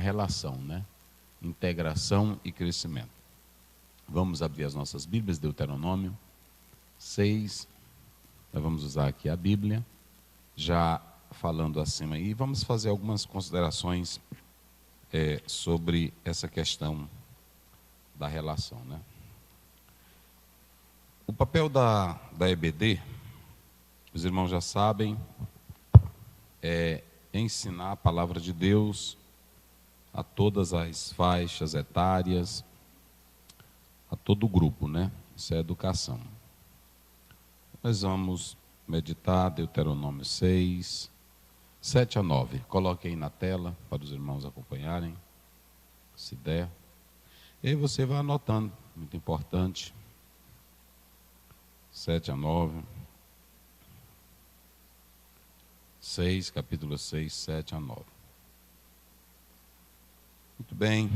relação, né? Integração e crescimento. Vamos abrir as nossas Bíblias, Deuteronômio 6. Nós vamos usar aqui a Bíblia, já falando acima aí. Vamos fazer algumas considerações sobre essa questão da relação, né? O papel da EBD, os irmãos já sabem, é ensinar a palavra de Deus a todas as faixas etárias, a todo o grupo, né? Isso é educação. Nós vamos meditar Deuteronômio 6, 7 a 9. Coloque aí na tela para os irmãos acompanharem, se der. E aí você vai anotando, muito importante. 7 a 9. 6, capítulo 6, 7 a 9. Muito bem,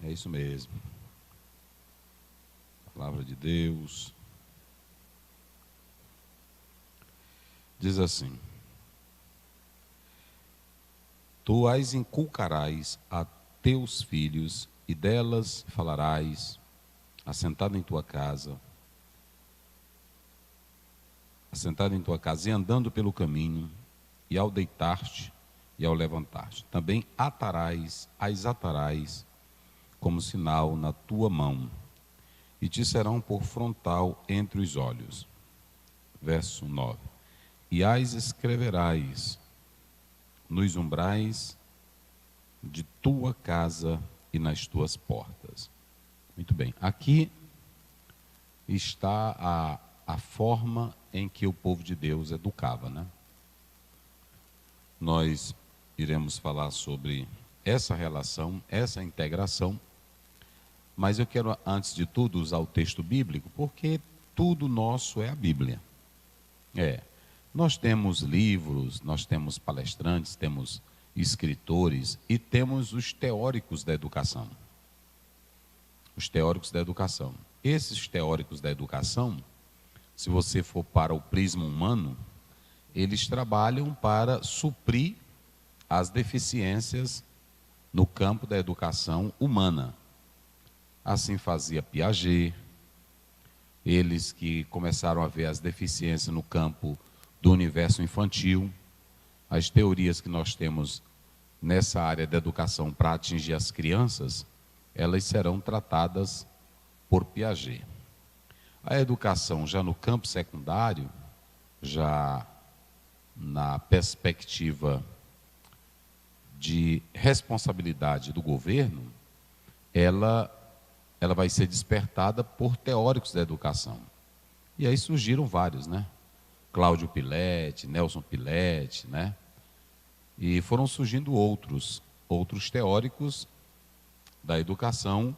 é isso mesmo. Palavra de Deus. Diz assim: Tu as inculcarás a teus filhos, e delas falarás, assentado em tua casa, e andando pelo caminho, e ao deitar-te e ao levantar-te. Também as atarás como sinal na tua mão, e te serão por frontal entre os olhos. Verso 9. E as escreverás nos umbrais de tua casa e nas tuas portas. Muito bem. Aqui está a forma em que o povo de Deus educava, né? Nós iremos falar sobre essa relação, essa integração, mas eu quero, antes de tudo, usar o texto bíblico, porque tudo nosso é a Bíblia. Nós temos livros, nós temos palestrantes, temos escritores e temos os teóricos da educação. Os teóricos da educação. Esses teóricos da educação, se você for para o prisma humano, eles trabalham para suprir as deficiências no campo da educação humana. Assim fazia Piaget, eles que começaram a ver as deficiências no campo do universo infantil. As teorias que nós temos nessa área da educação para atingir as crianças, elas serão tratadas por Piaget. A educação já no campo secundário, já na perspectiva de responsabilidade do governo, ela vai ser despertada por teóricos da educação. E aí surgiram vários, né? Cláudio Piletti, Nelson Piletti, né? E foram surgindo outros teóricos da educação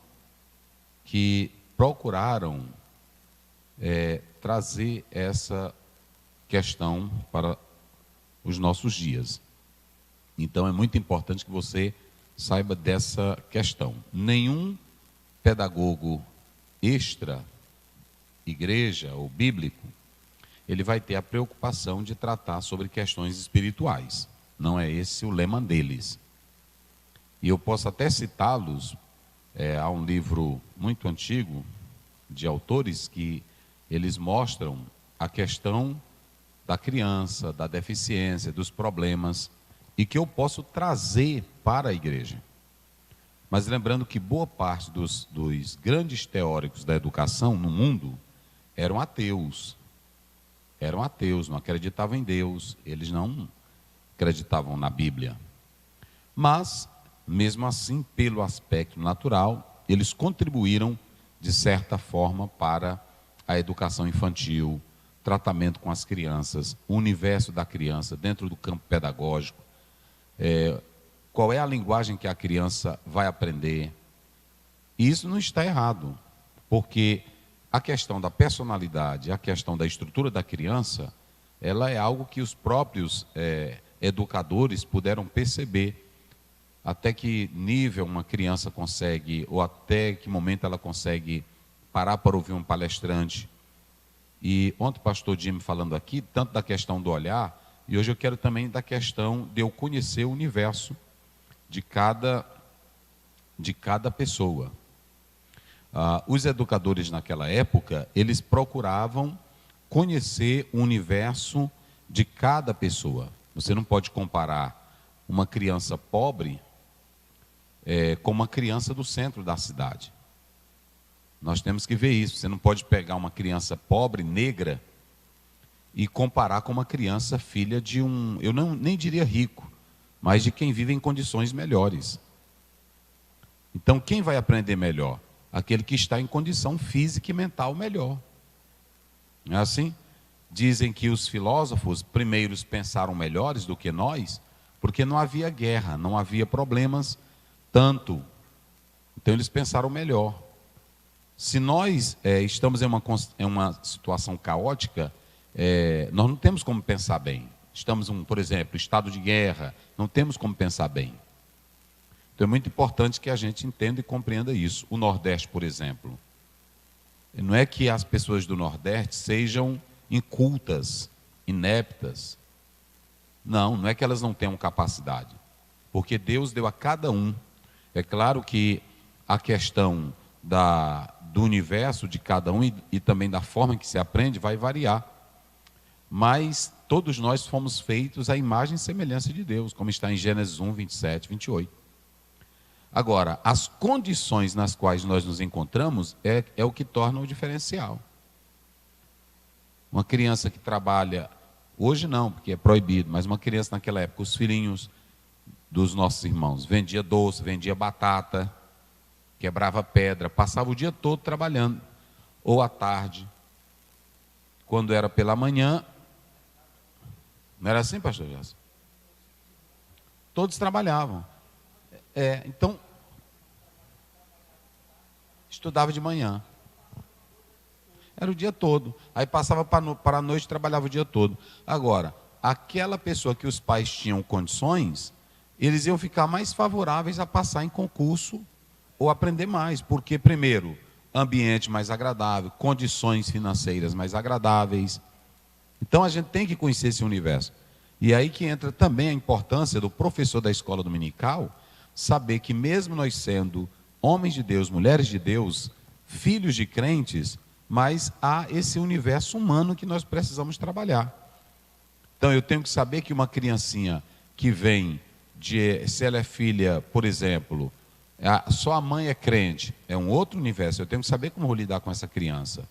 que procuraram trazer essa questão para os nossos dias. Então é muito importante que você saiba dessa questão. Nenhum pedagogo extra igreja ou bíblico, ele vai ter a preocupação de tratar sobre questões espirituais. Não é esse o lema deles. E eu posso até citá-los, há um livro muito antigo de autores que eles mostram a questão da criança, da deficiência, dos problemas, e que eu posso trazer para a igreja. Mas lembrando que boa parte dos grandes teóricos da educação no mundo eram ateus. Eram ateus, não acreditavam em Deus, eles não acreditavam na Bíblia. Mas, mesmo assim, pelo aspecto natural, eles contribuíram, de certa forma, para a educação infantil, tratamento com as crianças, o universo da criança dentro do campo pedagógico, qual é a linguagem que a criança vai aprender. E isso não está errado, porque a questão da personalidade, a questão da estrutura da criança, ela é algo que os próprios educadores puderam perceber. Até que nível uma criança consegue, ou até que momento ela consegue parar para ouvir um palestrante. E ontem o pastor Jimmy falando aqui, tanto da questão do olhar, e hoje eu quero também da questão de eu conhecer o universo de cada de cada pessoa. Os educadores naquela época, eles procuravam conhecer o universo de cada pessoa. Você não pode comparar uma criança pobre com uma criança do centro da cidade. Nós temos que ver isso. Você não pode pegar uma criança pobre, negra, e comparar com uma criança filha de eu nem diria rico, mas de quem vive em condições melhores. Então, quem vai aprender melhor? Aquele que está em condição física e mental melhor. Não é assim? Dizem que os filósofos primeiros pensaram melhores do que nós, porque não havia guerra, não havia problemas tanto. Então, eles pensaram melhor. Se nós estamos em uma situação caótica, nós não temos como pensar bem. Estamos, por exemplo, estado de guerra, não temos como pensar bem. Então é muito importante que a gente entenda e compreenda isso. O Nordeste, por exemplo, não é que as pessoas do Nordeste sejam incultas, ineptas. Não é que elas não tenham capacidade, porque Deus deu a cada um. É claro que a questão do universo de cada um e também da forma que se aprende vai variar. Mas todos nós fomos feitos à imagem e semelhança de Deus, como está em Gênesis 1, 27, 28. Agora, as condições nas quais nós nos encontramos é o que torna o diferencial. Uma criança que trabalha, hoje não, porque é proibido, mas uma criança naquela época, os filhinhos dos nossos irmãos, vendia doce, vendia batata, quebrava pedra, passava o dia todo trabalhando, ou à tarde. Quando era pela manhã, não era assim, pastor Gerson? Todos trabalhavam. Então, estudava de manhã. Era o dia todo. Aí passava para a noite e trabalhava o dia todo. Agora, aquela pessoa que os pais tinham condições, eles iam ficar mais favoráveis a passar em concurso ou aprender mais. Porque, primeiro, ambiente mais agradável, condições financeiras mais agradáveis. Então, a gente tem que conhecer esse universo. E aí que entra também a importância do professor da escola dominical saber que mesmo nós sendo homens de Deus, mulheres de Deus, filhos de crentes, mas há esse universo humano que nós precisamos trabalhar. Então eu tenho que saber que uma criancinha que vem se ela é filha, por exemplo, só a mãe é crente, é um outro universo, eu tenho que saber como vou lidar com essa criança.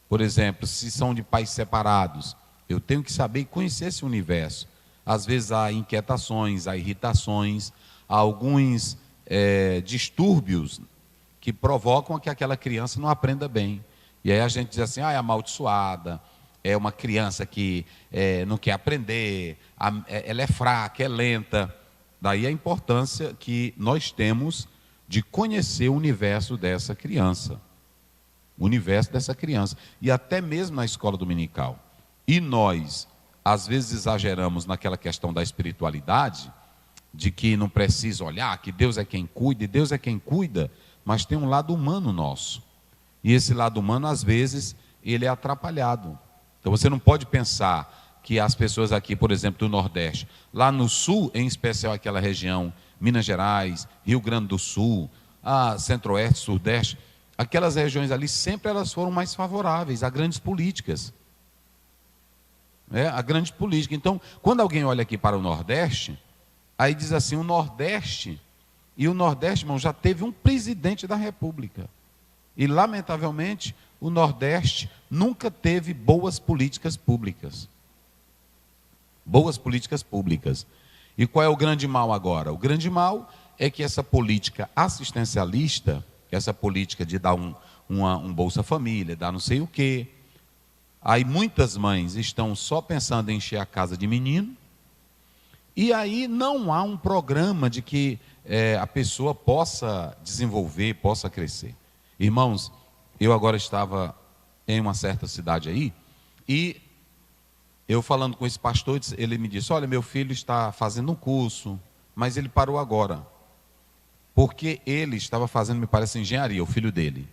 Por exemplo, se são de pais separados, eu tenho que saber e conhecer esse universo. Às vezes há inquietações, há irritações, há alguns distúrbios que provocam que aquela criança não aprenda bem. E aí a gente diz assim, é amaldiçoada, é uma criança que não quer aprender, ela é fraca, é lenta. Daí a importância que nós temos de conhecer o universo dessa criança. O universo dessa criança. E até mesmo na escola dominical. E nós, às vezes, exageramos naquela questão da espiritualidade, de que não precisa olhar, que Deus é quem cuida, e Deus é quem cuida, mas tem um lado humano nosso. E esse lado humano, às vezes, ele é atrapalhado. Então você não pode pensar que as pessoas aqui, por exemplo, do Nordeste, lá no Sul, em especial aquela região, Minas Gerais, Rio Grande do Sul, Centro-Oeste, Sudeste, aquelas regiões ali sempre elas foram mais favoráveis a grandes políticas. A grandes políticas. Então, quando alguém olha aqui para o Nordeste, aí diz assim, o Nordeste, irmão, já teve um presidente da República. E, lamentavelmente, o Nordeste nunca teve boas políticas públicas. Boas políticas públicas. E qual é o grande mal agora? O grande mal é que essa política assistencialista, essa política de dar um Bolsa Família, dar não sei o quê, aí muitas mães estão só pensando em encher a casa de menino, e aí não há um programa de que a pessoa possa desenvolver, possa crescer. Irmãos, eu agora estava em uma certa cidade aí, e eu falando com esse pastor, ele me disse, olha, meu filho está fazendo um curso, mas ele parou agora, porque ele estava fazendo, me parece, engenharia, o filho dele.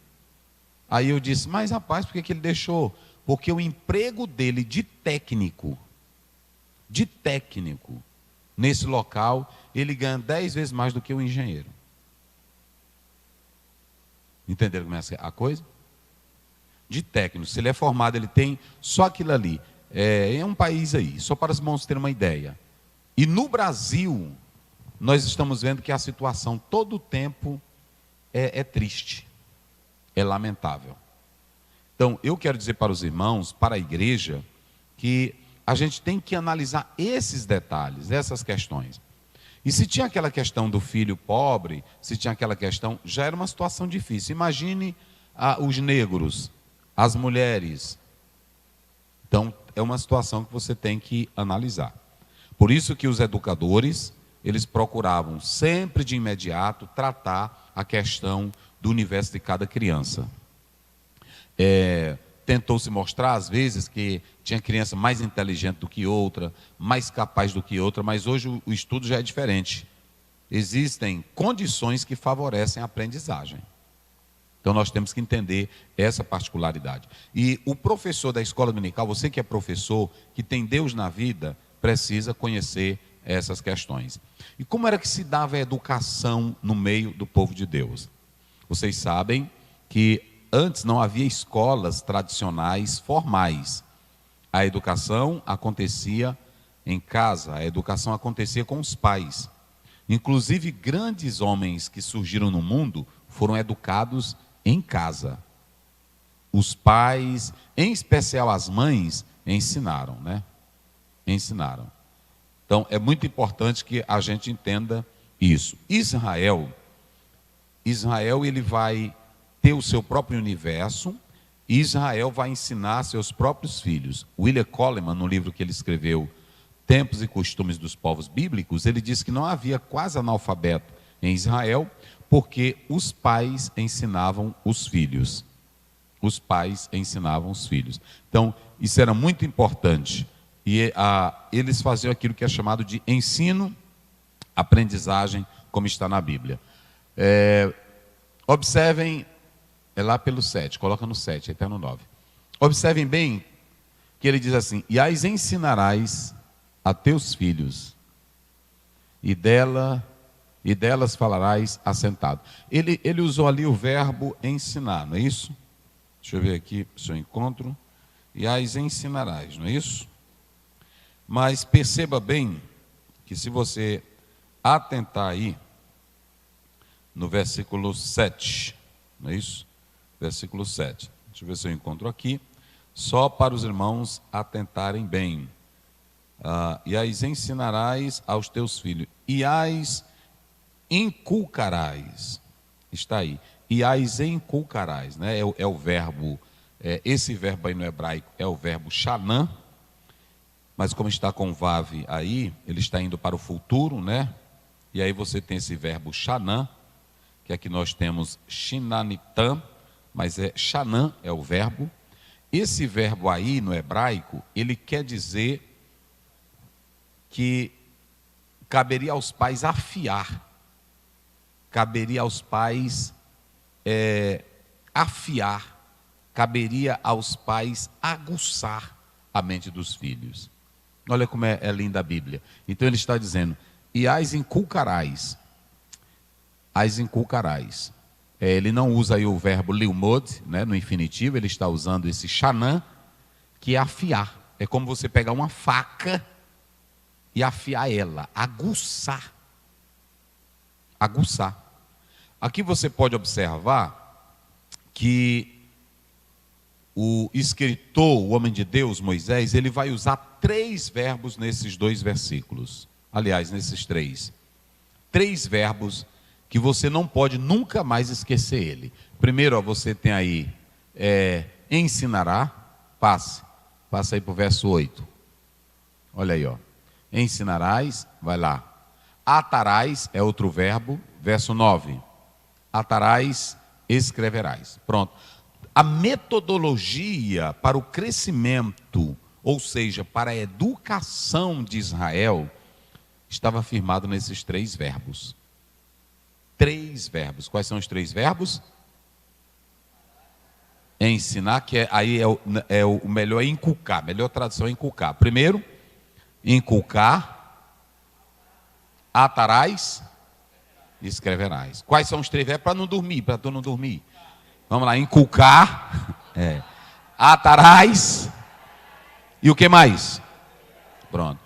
Aí eu disse, mas rapaz, por que ele deixou? Porque o emprego dele de técnico, nesse local, ele ganha 10 vezes mais do que o engenheiro. Entenderam como é a coisa? De técnico. Se ele é formado, ele tem só aquilo ali. É um país aí, só para os irmãos terem uma ideia. E no Brasil, nós estamos vendo que a situação todo o tempo é triste, é lamentável. Então, eu quero dizer para os irmãos, para a igreja, que a gente tem que analisar esses detalhes, essas questões. E se tinha aquela questão do filho pobre, se tinha aquela questão, já era uma situação difícil. Imagine os negros, as mulheres. Então, é uma situação que você tem que analisar. Por isso que os educadores, eles procuravam sempre de imediato tratar a questão do universo de cada criança. Tentou-se mostrar, às vezes, que tinha criança mais inteligente do que outra, mais capaz do que outra, mas hoje o estudo já é diferente. Existem condições que favorecem a aprendizagem. Então nós temos que entender essa particularidade. E o professor da escola dominical, você que é professor, que tem Deus na vida, precisa conhecer essas questões. E como era que se dava a educação no meio do povo de Deus? Vocês sabem que antes não havia escolas tradicionais formais. A educação acontecia em casa, a educação acontecia com os pais. Inclusive, grandes homens que surgiram no mundo foram educados em casa. Os pais, em especial as mães, ensinaram, né? Ensinaram. Então, é muito importante que a gente entenda isso. Israel, ele vai ter o seu próprio universo, e Israel vai ensinar seus próprios filhos. William Coleman, no livro que ele escreveu, Tempos e Costumes dos Povos Bíblicos, ele diz que não havia quase analfabeto em Israel, porque os pais ensinavam os filhos. Os pais ensinavam os filhos. Então, isso era muito importante. E eles faziam aquilo que é chamado de ensino, aprendizagem, como está na Bíblia. Observem, é lá pelo 7, coloca no 7, até no 9. Observem bem que ele diz assim: e as ensinarás a teus filhos, e delas falarás assentado. Ele usou ali o verbo ensinar, não é isso? Deixa eu ver aqui se eu encontro. E as ensinarás, não é isso? Mas perceba bem que se você atentar aí no versículo 7, não é isso? Versículo 7. Deixa eu ver se eu encontro aqui. Só para os irmãos atentarem bem. E as ensinarás aos teus filhos, e as inculcarás. Está aí. E as inculcarás, né? É o verbo, esse verbo aí no hebraico é o verbo shanã, mas como está com vav aí, ele está indo para o futuro, né? E aí você tem esse verbo shanã, que aqui nós temos shinanitam, mas shanã é o verbo. Esse verbo aí no hebraico, ele quer dizer que caberia aos pais afiar, caberia aos pais afiar, caberia aos pais aguçar a mente dos filhos. Olha como é linda a Bíblia. Então ele está dizendo: e as inculcarás. As inculcarás. Ele não usa aí o verbo lilmod, né, no infinitivo, ele está usando esse shanã, que é afiar. É como você pegar uma faca e afiar ela, aguçar. Aguçar. Aqui você pode observar que o escritor, o homem de Deus, Moisés, ele vai usar 3 verbos nesses 2 versículos. Aliás, nesses 3. 3 verbos que você não pode nunca mais esquecer ele. Primeiro, você tem aí, ensinará, passa aí para o verso 8. Olha aí, ensinarás, vai lá. Atarás é outro verbo, verso 9. Atarás, escreverás. Pronto. A metodologia para o crescimento, ou seja, para a educação de Israel, estava firmado nesses 3 verbos. 3 verbos. Quais são os 3 verbos? Ensinar, que aí o melhor é inculcar. A melhor tradução é inculcar. Primeiro, inculcar. Atarás, escreverás. Quais são os 3 verbos? Para não dormir, para tu não dormir. Vamos lá, inculcar. Atarás. E o que mais? Pronto.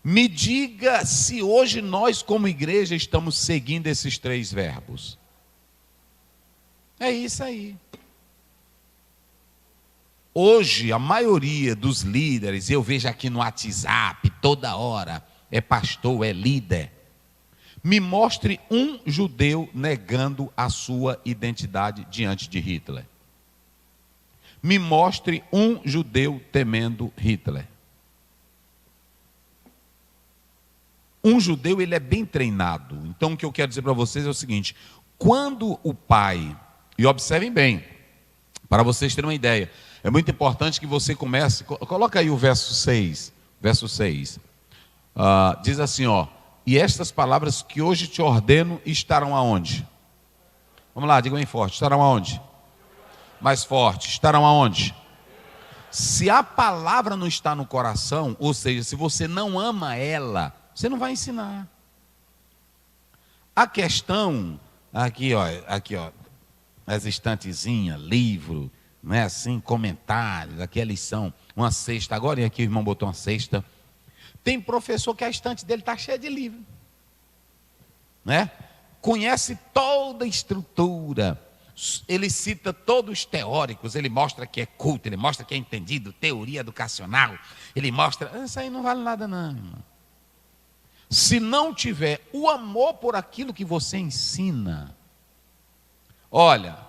Me diga se hoje nós, como igreja, estamos seguindo esses 3 verbos. É isso aí. Hoje, a maioria dos líderes, eu vejo aqui no WhatsApp, toda hora, é pastor, é líder. Me mostre um judeu negando a sua identidade diante de Hitler. Me mostre um judeu temendo Hitler. Um judeu, ele é bem treinado. Então, o que eu quero dizer para vocês é o seguinte: quando o pai, e observem bem, para vocês terem uma ideia, é muito importante que você comece, coloca aí o verso 6, diz assim, ó: e estas palavras que hoje te ordeno estarão aonde? Vamos lá, diga bem forte, estarão aonde? Mais forte, estarão aonde? Se a palavra não está no coração, ou seja, se você não ama ela, você não vai ensinar. A questão, aqui ó, as estantezinhas, livro, não é assim, comentários, aqui é lição, uma cesta, agora aqui o irmão botou uma cesta. Tem professor que a estante dele está cheia de livro, né? Conhece toda a estrutura, ele cita todos os teóricos, ele mostra que é culto, ele mostra que é entendido, teoria educacional, ele mostra, isso aí não vale nada não, irmão. Se não tiver o amor por aquilo que você ensina, olha,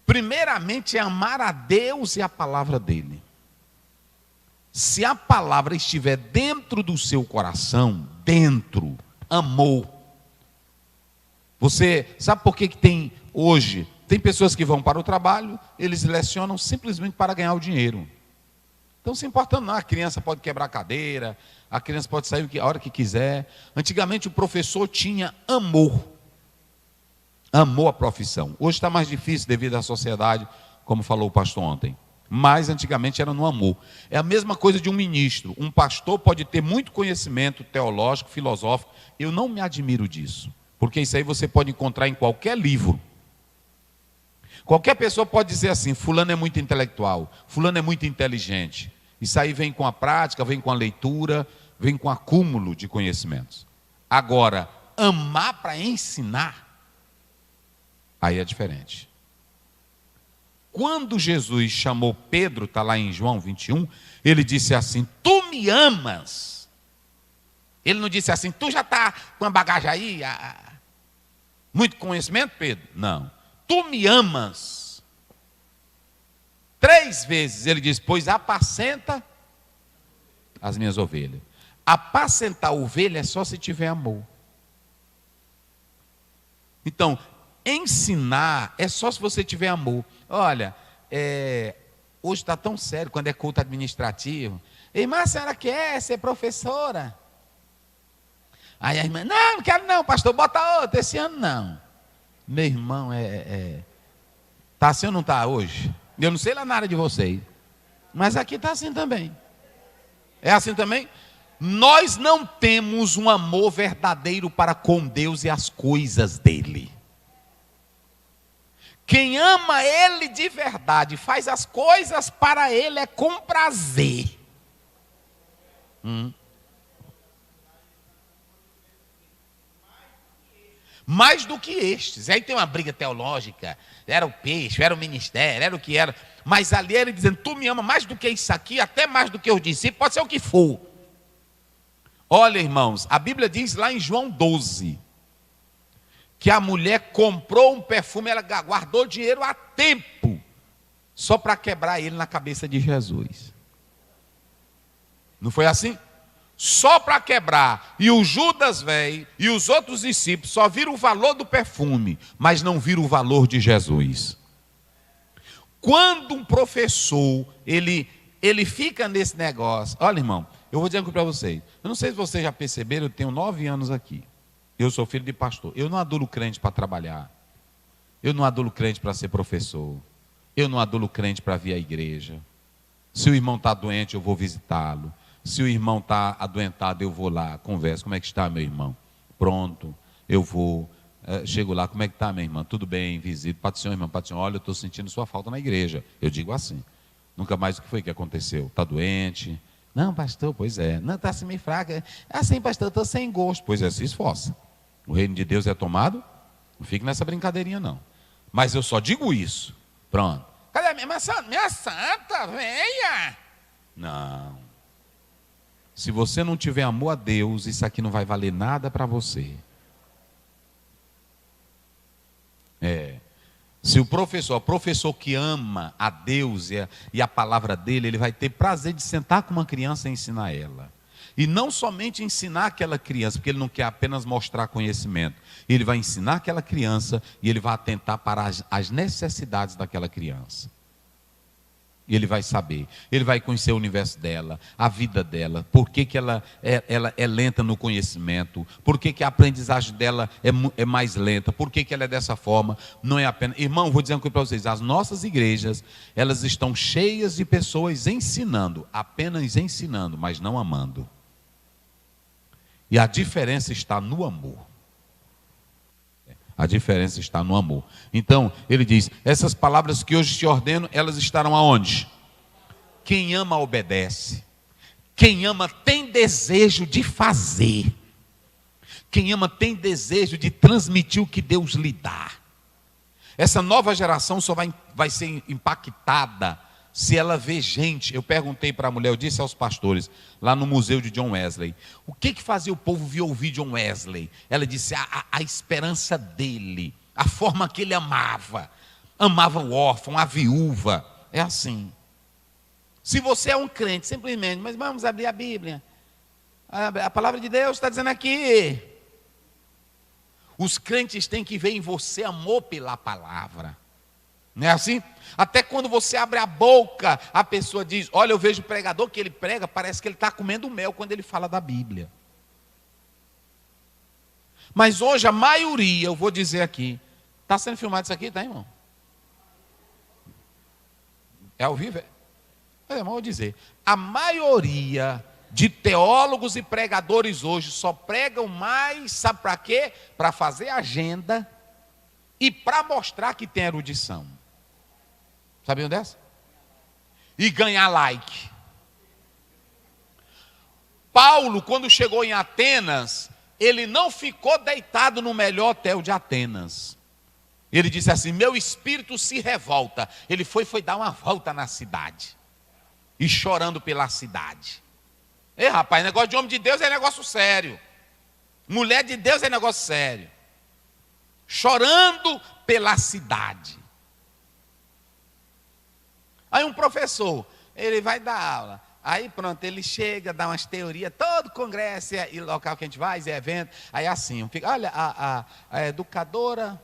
primeiramente é amar a Deus e a palavra dele. Se a palavra estiver dentro do seu coração, dentro, amor. Você sabe por que tem hoje, tem pessoas que vão para o trabalho, eles lecionam simplesmente para ganhar o dinheiro. Então, se importando não, a criança pode quebrar a cadeira, a criança pode sair a hora que quiser. Antigamente o professor tinha amor. Amou a profissão. Hoje está mais difícil devido à sociedade, como falou o pastor ontem. Mas antigamente era no amor. É a mesma coisa de um ministro. Um pastor pode ter muito conhecimento teológico, filosófico. Eu não me admiro disso. Porque isso aí você pode encontrar em qualquer livro. Qualquer pessoa pode dizer assim: fulano é muito intelectual, fulano é muito inteligente. Isso aí vem com a prática, vem com a leitura, vem com o acúmulo de conhecimentos. Agora, amar para ensinar, aí é diferente. Quando Jesus chamou Pedro, está lá em João 21, ele disse assim: tu me amas. Ele não disse assim: tu já está com a bagagem aí, muito conhecimento, Pedro? Não. Tu me amas. 3 vezes ele diz: pois apacenta as minhas ovelhas. Apacentar a ovelha é só se tiver amor. Então, ensinar é só se você tiver amor. Olha, hoje está tão sério quando é culto administrativo. Irmã, a senhora quer ser professora? Aí a irmã: não quero não, pastor, bota outra, esse ano não. Meu irmão, está assim ou não está hoje? Eu não sei lá na área de vocês, mas aqui está assim também. É assim também? Nós não temos um amor verdadeiro para com Deus e as coisas dele. Quem ama ele de verdade, faz as coisas para ele, é com prazer. Mais do que estes. Aí tem uma briga teológica. Era o peixe, era o ministério, era o que era. Mas ali ele dizendo: tu me ama mais do que isso aqui, até mais do que os discípulos, pode ser o que for. Olha, irmãos, a Bíblia diz lá em João 12, que a mulher comprou um perfume, ela guardou dinheiro há tempo, só para quebrar ele na cabeça de Jesus. Não foi assim? Só para quebrar. E o Judas veio, e os outros discípulos só viram o valor do perfume, mas não viram o valor de Jesus. Quando um professor, ele fica nesse negócio. Olha, irmão, eu vou dizer uma coisa para vocês. Eu não sei se vocês já perceberam, eu tenho 9 anos aqui. Eu sou filho de pastor. Eu não adulo crente para trabalhar. Eu não adulo crente para ser professor. Eu não adulo crente para vir à igreja. Se o irmão está doente, eu vou visitá-lo. Se o irmão está adoentado, eu vou lá, converso. Como é que está, meu irmão? Pronto, eu vou. chego lá, como é que está, minha irmã? Tudo bem, visito. Paz do Senhor, irmã, paz do Senhor. Olha, eu estou sentindo sua falta na igreja. Eu digo assim. Nunca mais o que foi que aconteceu? Está doente? Não, pastor, pois é. Não, está assim meio fraca. Assim, pastor, eu estou sem gosto. Pois é, se esforça. O reino de Deus é tomado? Não fique nessa brincadeirinha, não. Mas eu só digo isso. Pronto. Cadê a minha santa, venha? Não. Se você não tiver amor a Deus, isso aqui não vai valer nada para você. Se o professor que ama a Deus e a palavra dele, ele vai ter prazer de sentar com uma criança e ensinar ela. E não somente ensinar aquela criança, porque ele não quer apenas mostrar conhecimento. Ele vai ensinar aquela criança e ele vai atentar para as necessidades daquela criança. E ele vai saber, ele vai conhecer o universo dela, a vida dela, por que ela é lenta no conhecimento, por que a aprendizagem dela é mais lenta, por que ela é dessa forma, não é apenas... Irmão, vou dizer uma coisa para vocês, as nossas igrejas, elas estão cheias de pessoas ensinando, apenas ensinando, mas não amando. E a diferença está no amor. A diferença está no amor. Então, ele diz, essas palavras que hoje te ordeno, elas estarão aonde? Quem ama, obedece. Quem ama tem desejo de fazer. Quem ama tem desejo de transmitir o que Deus lhe dá. Essa nova geração só vai ser impactada se ela vê gente. Eu perguntei para a mulher, eu disse aos pastores, lá no museu de John Wesley, o que fazia o povo vir ouvir John Wesley? Ela disse, a esperança dele, a forma que ele amava o órfão, a viúva, é assim. Se você é um crente, simplesmente, mas vamos abrir a Bíblia, a palavra de Deus está dizendo aqui, os crentes têm que ver em você amor pela palavra. Não é assim? Até quando você abre a boca, a pessoa diz, olha, eu vejo o pregador que ele prega, parece que ele está comendo mel quando ele fala da Bíblia. Mas hoje a maioria, eu vou dizer aqui, está sendo filmado isso aqui, tá, irmão? É ao vivo? Mas, irmão, eu vou dizer, a maioria de teólogos e pregadores hoje só pregam mais, sabe para quê? Para fazer agenda e para mostrar que tem erudição. Sabiam dessa? E ganhar like. Paulo, quando chegou em Atenas, ele não ficou deitado no melhor hotel de Atenas. Ele disse assim, meu espírito se revolta. Ele foi dar uma volta na cidade. E chorando pela cidade. Ei, rapaz, negócio de homem de Deus é negócio sério. Mulher de Deus é negócio sério. Chorando pela cidade. Aí um professor, ele vai dar aula, aí pronto, ele chega, dá umas teorias, todo congresso e local que a gente vai, é evento, aí assim, olha, a educadora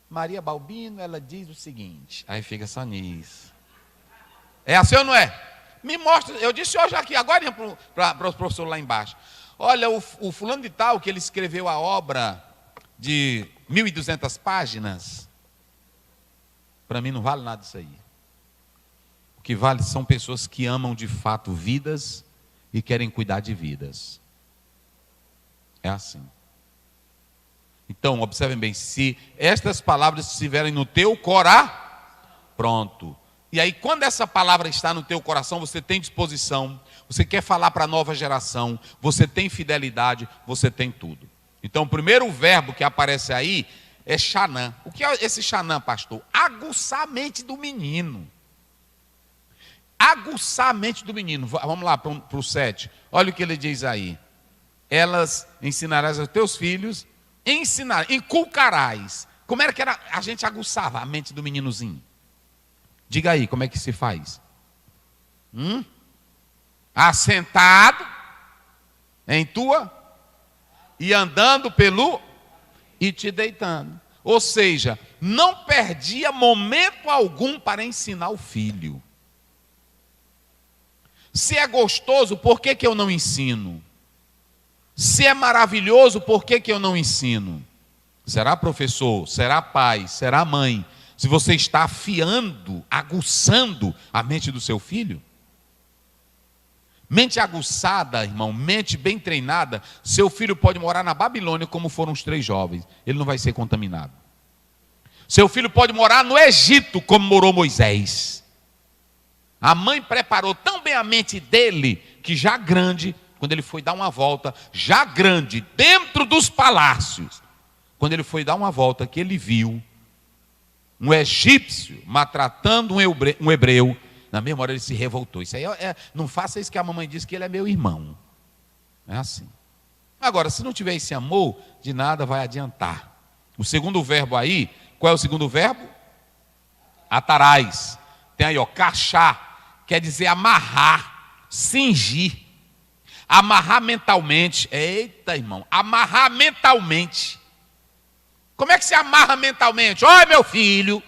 Maria Balbino, ela diz o seguinte, aí fica só nisso. É assim ou não é? Me mostra, eu disse hoje aqui, agora para os professores lá embaixo, olha, o fulano de tal, que ele escreveu a obra de 1.200 páginas, para mim não vale nada isso aí. O que vale são pessoas que amam de fato vidas e querem cuidar de vidas. É assim. Então, observem bem, se estas palavras estiverem no teu coração, pronto. E aí, quando essa palavra está no teu coração, você tem disposição, você quer falar para a nova geração, você tem fidelidade, você tem tudo. Então, o primeiro verbo que aparece aí é Xanã. O que é esse Xanã, pastor? Aguçar a mente do menino. Aguçar a mente do menino. Vamos lá para o 7. Olha o que ele diz aí. Elas ensinarás aos teus filhos, inculcarás. Como era que a gente aguçava a mente do meninozinho? Diga aí, como é que se faz? Assentado em tua e andando e te deitando. Ou seja, não perdia momento algum para ensinar o filho. Se é gostoso, por que eu não ensino? Se é maravilhoso, por que eu não ensino? Será professor, será pai, será mãe, se você está afiando, aguçando a mente do seu filho? Mente aguçada, irmão, mente bem treinada, seu filho pode morar na Babilônia como foram os 3 jovens, ele não vai ser contaminado. Seu filho pode morar no Egito como morou Moisés. A mãe preparou tão bem a mente dele, que já grande, quando ele foi dar uma volta, já grande, dentro dos palácios, quando ele foi dar uma volta, que ele viu um egípcio maltratando um hebreu, na mesma hora ele se revoltou. Isso aí não faça isso que a mamãe disse que ele é meu irmão. É assim. Agora, se não tiver esse amor, de nada vai adiantar. O segundo verbo aí, qual é o segundo verbo? Atarás. Tem aí, ó, cachar, quer dizer amarrar, cingir. Amarrar mentalmente. Eita, irmão, amarrar mentalmente. Como é que se amarra mentalmente? Olha, meu filho,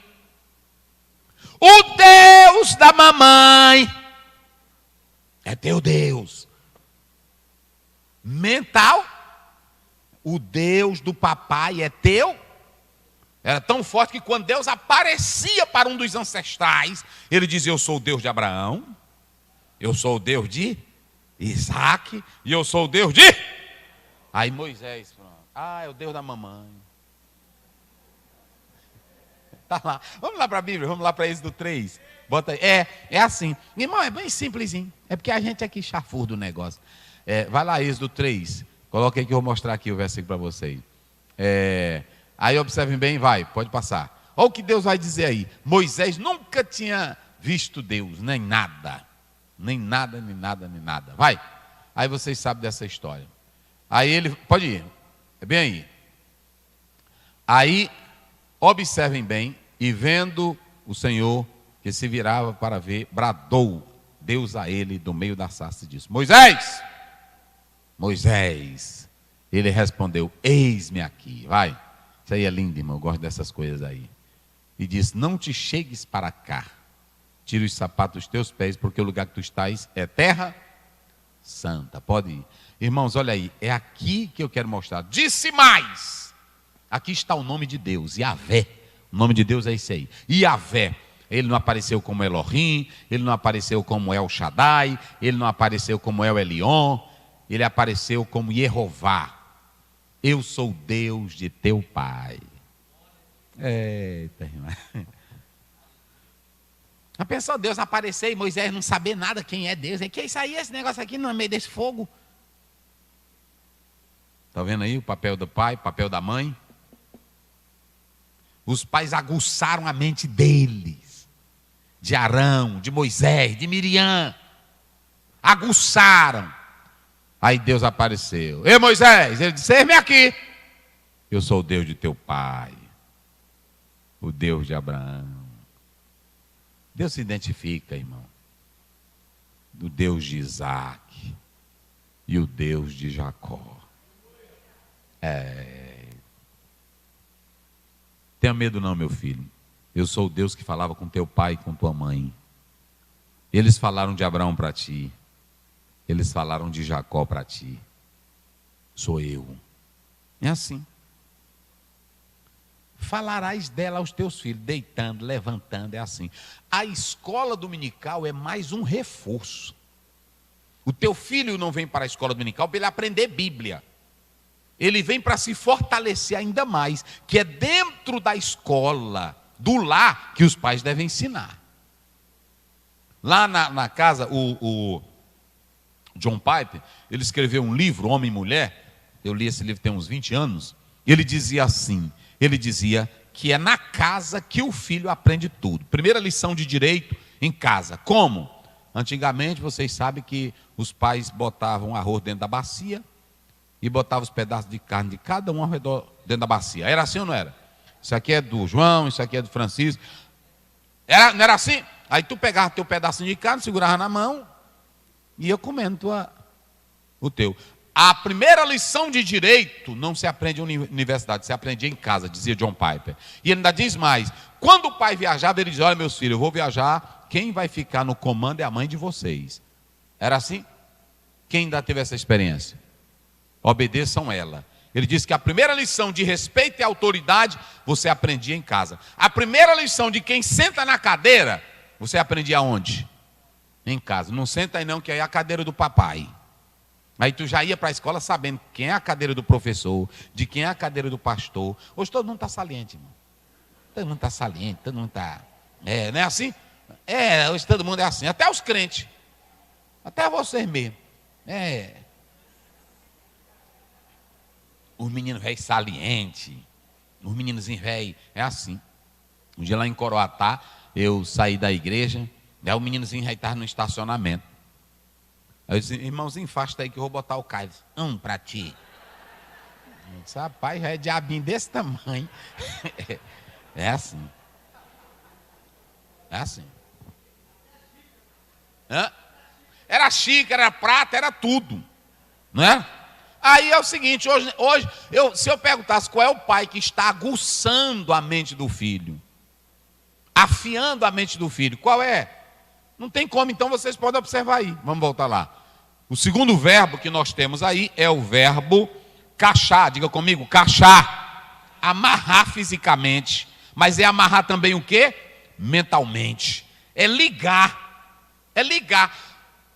o Deus da mamãe é teu Deus. Mental, o Deus do papai é teu. Era tão forte que quando Deus aparecia para um dos ancestrais, ele dizia: eu sou o Deus de Abraão, eu sou o Deus de Isaac, e eu sou o Deus de... Aí Moisés, é o Deus da mamãe. Tá lá. Vamos lá para a Bíblia, vamos lá para Êxodo 3. Bota aí. É assim. Irmão, é bem simplesinho. É porque a gente aqui chafurda o negócio. Vai lá, Êxodo 3. Coloca aí que eu vou mostrar aqui o versículo para vocês. Aí observem bem, pode passar. Olha o que Deus vai dizer aí. Moisés nunca tinha visto Deus, nem nada. Nem nada, nem nada, nem nada. Vai. Aí vocês sabem dessa história. Aí ele, pode ir. É bem aí. Aí, observem bem, e vendo o Senhor que se virava para ver, bradou Deus a ele do meio da sarça e disse: Moisés, Moisés. Ele respondeu: eis-me aqui. Vai. Isso aí é lindo, irmão, eu gosto dessas coisas aí. E disse: não te chegues para cá, tira os sapatos dos teus pés, porque o lugar que tu estás é terra santa. Pode ir. Irmãos, olha aí, é aqui que eu quero mostrar. Disse mais. Aqui está o nome de Deus, Yahvé. O nome de Deus é esse aí. Yahvé. Ele não apareceu como Elohim, ele não apareceu como El Shaddai, ele não apareceu como El Elion, ele apareceu como Yehová. Eu sou Deus de teu pai. Eita, irmão. Já pensou Deus aparecer e Moisés não saber nada quem é Deus? Que é isso aí, esse negócio aqui no meio desse fogo? Está vendo aí o papel do pai, o papel da mãe? Os pais aguçaram a mente deles. De Arão, de Moisés, de Miriam. Aguçaram. Aí Deus apareceu. Ei, Moisés, ele disse: eis-me aqui. Eu sou o Deus de teu pai. O Deus de Abraão. Deus se identifica, irmão. O Deus de Isaac. E o Deus de Jacó. Tenha medo não, meu filho. Eu sou o Deus que falava com teu pai e com tua mãe. Eles falaram de Abraão para ti. Eles falaram de Jacó para ti. Sou eu. É assim. Falarás dela aos teus filhos, deitando, levantando, é assim. A escola dominical é mais um reforço. O teu filho não vem para a escola dominical para ele aprender Bíblia. Ele vem para se fortalecer ainda mais, que é dentro da escola, do lar, que os pais devem ensinar. Lá na casa, o John Piper, ele escreveu um livro, Homem e Mulher. Eu li esse livro tem uns 20 anos. Ele dizia assim, ele dizia que é na casa que o filho aprende tudo. Primeira lição de direito em casa. Como? Antigamente, vocês sabem que os pais botavam arroz dentro da bacia e botavam os pedaços de carne de cada um ao redor dentro da bacia. Era assim ou não era? Isso aqui é do João, isso aqui é do Francisco. Não era assim? Aí tu pegava teu pedacinho de carne, segurava na mão e ia comendo o teu. A primeira lição de direito não se aprende em universidade, se aprende em casa, dizia John Piper. E ele ainda diz mais: quando o pai viajava, ele dizia: olha, meus filhos, eu vou viajar, quem vai ficar no comando é a mãe de vocês. Era assim? Quem ainda teve essa experiência? Obedeçam ela. Ele disse que a primeira lição de respeito e autoridade você aprendia em casa. A primeira lição de quem senta na cadeira, você aprendia onde? Em casa. Não senta aí não, que aí é a cadeira do papai. Aí tu já ia para a escola sabendo quem é a cadeira do professor, de quem é a cadeira do pastor. Hoje todo mundo está saliente, irmão. Todo mundo está saliente, todo mundo está... não é assim? Hoje todo mundo é assim. Até os crentes. Até vocês mesmo. Os meninos velhos salientes. Os meninos velhos. É assim. Um dia lá em Coroatá, eu saí da igreja. Aí o meninozinho já estava no estacionamento. Aí eu disse, irmãozinho, afasta aí que eu vou botar o carro. Pra ti. Eu disse, rapaz, já é diabinho desse tamanho. É assim. É assim. Era xícara, era prata, era tudo. Não é? Aí é o seguinte, hoje se eu perguntasse qual é o pai que está aguçando a mente do filho, afiando a mente do filho, qual é? Não tem como, então vocês podem observar aí. Vamos voltar lá. O segundo verbo que nós temos aí é o verbo cachar. Diga comigo, cachar. Amarrar fisicamente. Mas é amarrar também o quê? Mentalmente. É ligar. É ligar.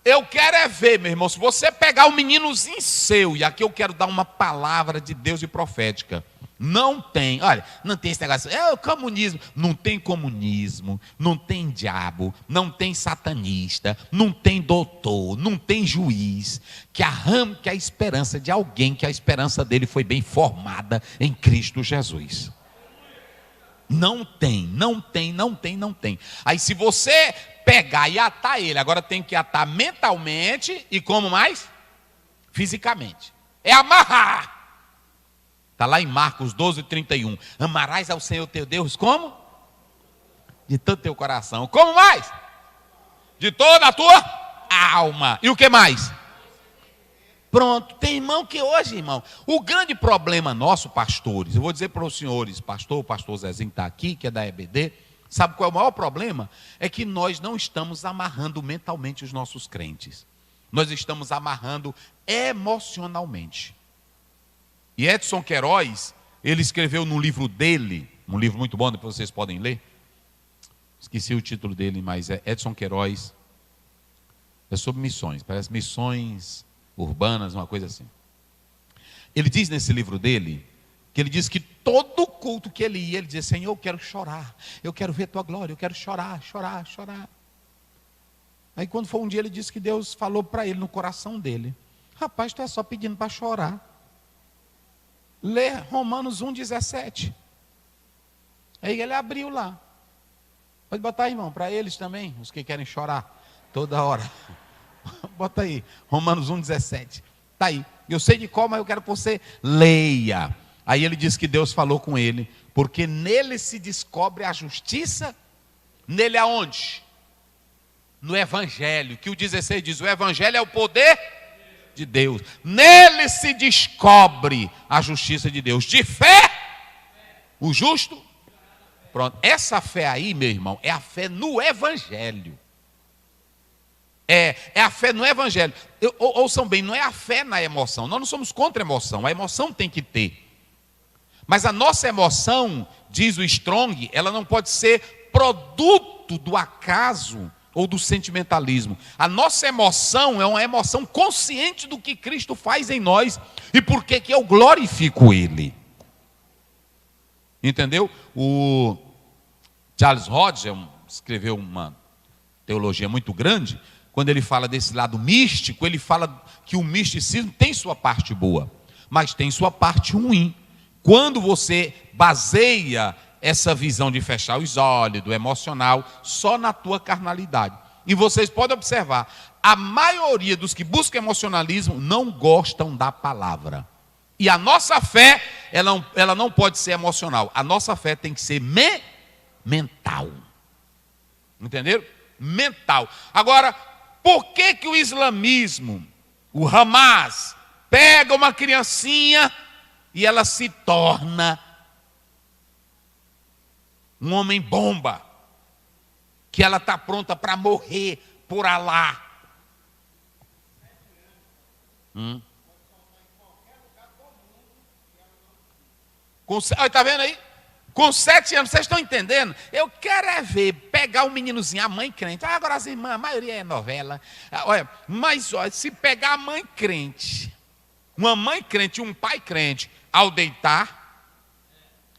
Eu quero é ver, meu irmão, se você pegar o meninozinho seu, e aqui eu quero dar uma palavra de Deus e profética. Não tem, olha, não tem esse negócio, o comunismo. Não tem comunismo, não tem diabo, não tem satanista, não tem doutor, não tem juiz que arranque a esperança de alguém que a esperança dele foi bem formada em Cristo Jesus. Não tem, não tem, não tem, não tem. Aí se você pegar e atar ele, agora tem que atar mentalmente e como mais? Fisicamente. É amarrar. Está lá em Marcos 12:31. Amarás ao Senhor teu Deus como? De todo teu coração. Como mais? De toda a tua alma. E o que mais? Pronto. Tem irmão que hoje, irmão, o grande problema nosso, pastores, eu vou dizer para os senhores, pastor Zezinho está aqui, que é da EBD, sabe qual é o maior problema? É que nós não estamos amarrando mentalmente os nossos crentes. Nós estamos amarrando emocionalmente. E Edson Queiroz, ele escreveu no livro dele, um livro muito bom, depois vocês podem ler. Esqueci o título dele, mas é Edson Queiroz. É sobre missões, parece missões urbanas, uma coisa assim. Ele diz nesse livro dele, que ele diz que todo culto que ele ia, ele dizia, Senhor, eu quero chorar, eu quero ver tua glória, eu quero chorar, chorar, chorar. Aí quando foi um dia, ele disse que Deus falou para ele no coração dele, rapaz, tu é só pedindo para chorar. Lê Romanos 1:17. Aí ele abriu lá. Pode botar, irmão, para eles também, os que querem chorar toda hora. Bota aí, Romanos 1:17. Está aí. Eu sei de qual, mas eu quero que você leia. Aí ele diz que Deus falou com ele, porque nele se descobre a justiça. Nele aonde? No Evangelho, que o 16 diz, o Evangelho é o poder de Deus. Nele se descobre a justiça de Deus. De fé, o justo. Pronto, essa fé aí, meu irmão, é a fé no Evangelho. É a fé no Evangelho. Ouçam bem, não é a fé na emoção. Nós não somos contra a emoção. A emoção tem que ter. Mas a nossa emoção, diz o Strong, ela não pode ser produto do acaso ou do sentimentalismo. A nossa emoção é uma emoção consciente do que Cristo faz em nós e por que eu glorifico Ele. Entendeu? O Charles Hodge escreveu uma teologia muito grande. Quando ele fala desse lado místico, ele fala que o misticismo tem sua parte boa, mas tem sua parte ruim. Quando você baseia essa visão de fechar os olhos, do emocional, só na tua carnalidade. E vocês podem observar, a maioria dos que buscam emocionalismo não gostam da palavra. E a nossa fé, ela não pode ser emocional. A nossa fé tem que ser mental. Entenderam? Mental. Agora, por que o islamismo, o Hamas, pega uma criancinha e ela se torna um homem bomba, que ela está pronta para morrer por Alá? Está vendo aí? Com 7 anos, vocês estão entendendo? Eu quero é ver, pegar o meninozinho, a mãe crente. Agora as irmãs, a maioria é novela. Olha, mas olha, se pegar a mãe crente, uma mãe crente e um pai crente, ao deitar,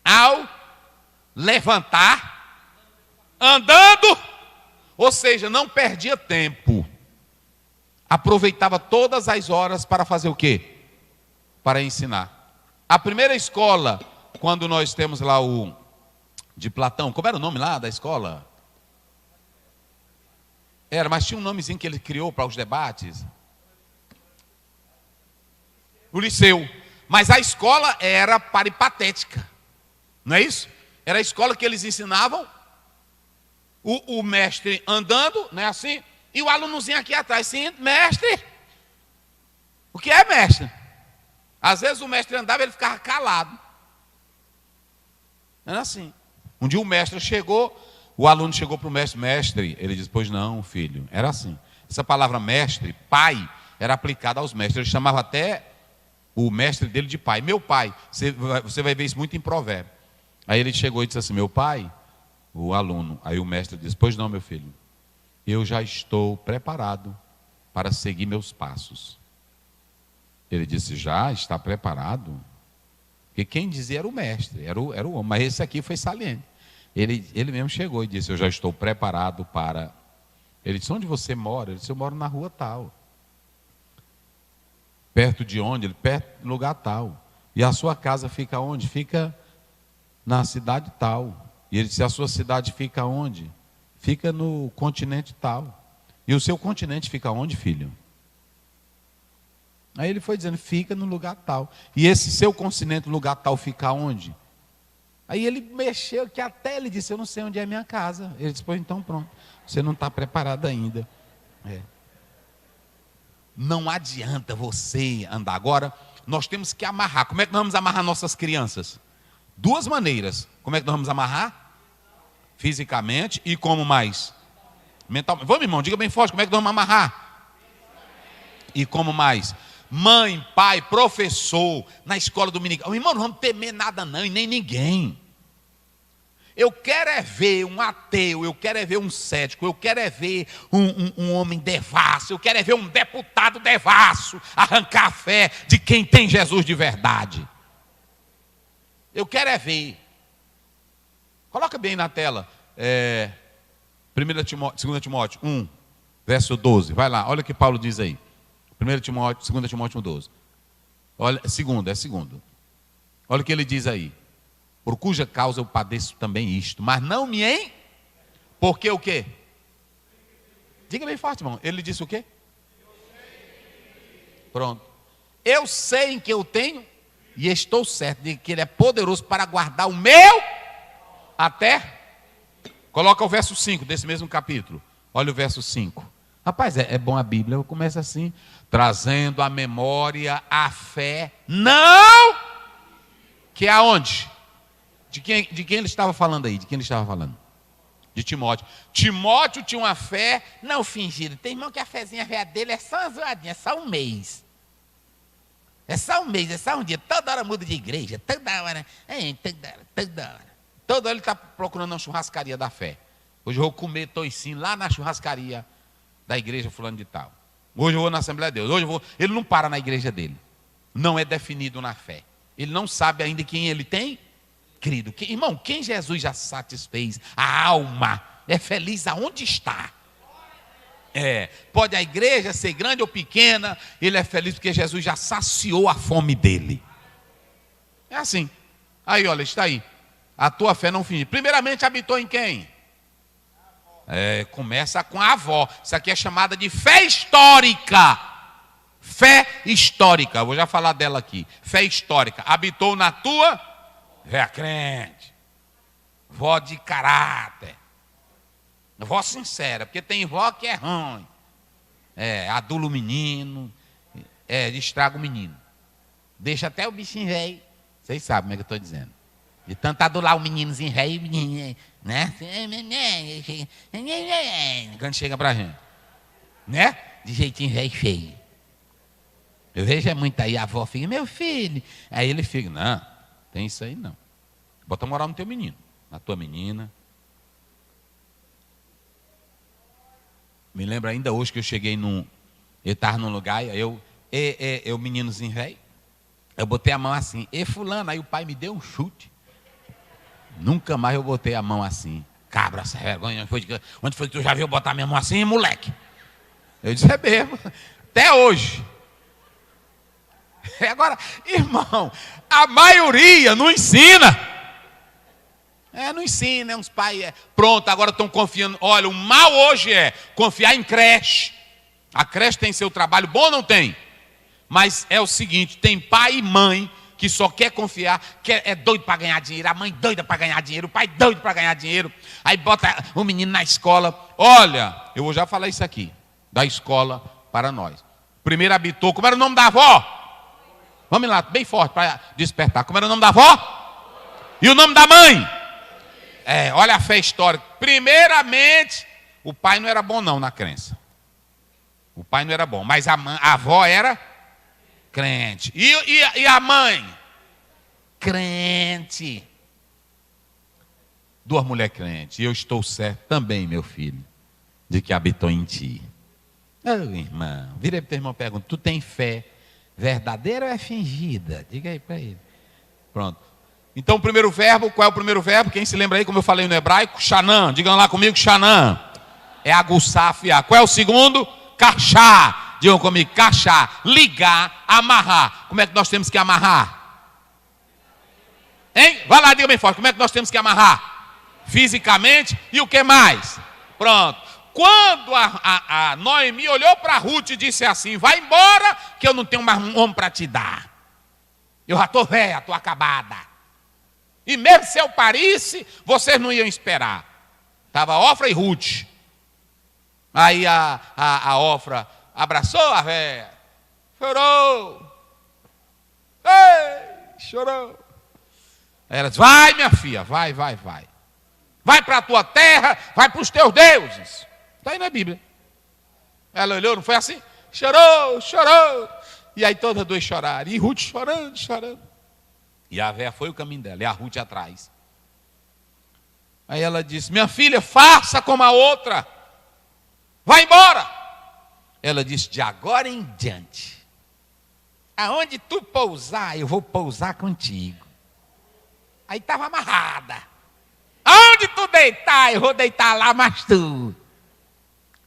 ao levantar, andando, ou seja, não perdia tempo. Aproveitava todas as horas para fazer o quê? Para ensinar. A primeira escola, quando nós temos lá o de Platão, como era o nome lá da escola? Era, mas tinha um nomezinho que ele criou para os debates. O Liceu. Mas a escola era peripatética, não é isso? Era a escola que eles ensinavam o mestre andando, não é assim? E o alunozinho aqui atrás, sim, mestre. O que é mestre? Às vezes o mestre andava e ele ficava calado. Era assim. Um dia o mestre chegou, o aluno chegou para o mestre, mestre, ele disse, pois não, filho, era assim. Essa palavra mestre, pai, era aplicada aos mestres, ele chamava até o mestre dele de pai. Meu pai, você vai ver isso muito em Provérbio. Aí ele chegou e disse assim, meu pai, o aluno, aí o mestre disse, pois não, meu filho, eu já estou preparado para seguir meus passos. Ele disse, já está preparado? Porque quem dizia era o mestre, era o homem, mas esse aqui foi saliente. Ele mesmo chegou e disse, eu já estou preparado para... Ele disse, onde você mora? Ele disse, eu moro na rua tal. Perto de onde? Ele, perto do lugar tal. E a sua casa fica onde? Fica na cidade tal. E ele disse, a sua cidade fica onde? Fica no continente tal. E o seu continente fica onde, filho? Aí ele foi dizendo, fica no lugar tal. E esse seu continente, no lugar tal, fica onde? Aí ele mexeu, que até ele disse, eu não sei onde é a minha casa. Ele disse, pois então pronto, você não está preparado ainda. Não adianta você andar. Agora, nós temos que amarrar. Como é que nós vamos amarrar nossas crianças? 2 maneiras. Como é que nós vamos amarrar? Fisicamente e como mais? Mentalmente. Vamos, irmão, diga bem forte, como é que nós vamos amarrar? E como mais? Mãe, pai, professor, na escola dominical. Irmão, não vamos temer nada não, e nem ninguém. Eu quero é ver um ateu, eu quero é ver um cético, eu quero é ver um homem devasso, eu quero é ver um deputado devasso arrancar a fé de quem tem Jesus de verdade. Eu quero é ver. Coloca bem na tela, 2 Timóteo 1, verso 12. Vai lá, olha o que Paulo diz aí. 2 Timóteo 1, 12. Olha, segundo. Olha o que ele diz aí. Por cuja causa eu padeço também isto, mas não me em... Porque o quê? Diga bem forte, irmão. Ele disse o quê? Pronto. Eu sei em que eu tenho e estou certo de que ele é poderoso para guardar o meu até... Coloca o verso 5 desse mesmo capítulo. Olha o verso 5. Rapaz, é bom a Bíblia. Começa assim, trazendo à memória a fé, não, que é aonde? De quem ele estava falando aí? De quem ele estava falando? De Timóteo. Timóteo tinha uma fé não fingida. Tem irmão que a fezinha velha dele é só uma zoadinha, é só um mês. É só um mês, é só um dia. Toda hora muda de igreja, toda hora. Toda hora. Toda hora ele está procurando uma churrascaria da fé. Hoje eu vou comer toicinho lá na churrascaria da igreja fulano de tal. Hoje eu vou na Assembleia de Deus. Hoje eu vou... Ele não para na igreja dele. Não é definido na fé. Ele não sabe ainda quem ele tem crido. Irmão, quem Jesus já satisfez a alma é feliz aonde está. Pode a igreja ser grande ou pequena, ele é feliz porque Jesus já saciou a fome dele. É assim. Aí, olha, está aí. A tua fé não finge. Primeiramente habitou em quem? Começa com a avó. Isso aqui é chamada de fé histórica. Fé histórica. Vou já falar dela aqui. Fé histórica. Habitou na tua véia crente. Vó de caráter. Vó sincera. Porque tem vó que é ruim. Adula o menino. Estraga o menino. Deixa até o bichinho velho. Vocês sabem como é que eu estou dizendo. De tanto adular o meninozinho velho, né? Quando chega pra gente, né? De jeitinho velho e feio. Eu vejo muito aí, a avó fica, meu filho. Aí ele fica, não, tem isso aí não. Bota moral no teu menino, na tua menina. Me lembro ainda hoje que eu cheguei eu estava num lugar, eu meninozinho velho, eu botei a mão assim, fulano, aí o pai me deu um chute. Nunca mais eu botei a mão assim. Cabra, essa vergonha, onde foi que tu já viu botar minha mão assim, moleque? Eu disse, é mesmo, até hoje. Agora, irmão, a maioria não ensina. Não ensina, uns pais, pronto, agora estão confiando. Olha, o mal hoje é confiar em creche. A creche tem seu trabalho bom ou não tem? Mas é o seguinte, tem pai e mãe que só quer confiar, é doido para ganhar dinheiro, a mãe doida para ganhar dinheiro, o pai doido para ganhar dinheiro, aí bota o menino na escola. Olha, eu vou já falar isso aqui, da escola para nós. Primeiro habitou, como era o nome da avó? Vamos lá, bem forte para despertar. Como era o nome da avó? E o nome da mãe? Olha a fé histórica. Primeiramente, o pai não era bom não na crença. O pai não era bom, mas a avó era crente. E a mãe? Crente. Duas mulheres crentes. E eu estou certo também, meu filho, de que habitou em ti. Irmão, virei para o teu irmão e pergunto, tu tem fé verdadeira ou é fingida? Diga aí para ele. Pronto. Então o primeiro verbo, qual é o primeiro verbo? Quem se lembra aí, como eu falei no hebraico? Shanã. Digam lá comigo, Shanã. É aguçar, afiar. Qual é o segundo? Cachar. Digam comigo, cachar, ligar, amarrar. Como é que nós temos que amarrar? Hein? Vai lá, diga bem forte. Como é que nós temos que amarrar? Fisicamente. E o que mais? Pronto. Quando a Noemi olhou para Ruth e disse assim, vai embora que eu não tenho mais um homem para te dar. Eu já estou velha, estou acabada. E mesmo se eu parisse, vocês não iam esperar. Estava Ofra e Ruth. Aí a Ofra abraçou a véia, chorou. Ei, chorou. Aí ela disse, vai minha filha, vai. Vai para a tua terra, vai para os teus deuses. Está aí na Bíblia. Ela olhou, não foi assim? Chorou. E aí todas duas choraram. E Ruth chorando. E a véia foi o caminho dela, e a Ruth atrás. Aí ela disse, minha filha, faça como a outra. Vai embora. Ela disse, de agora em diante, aonde tu pousar, eu vou pousar contigo. Aí estava amarrada. Aonde tu deitar, eu vou deitar lá, mas tu.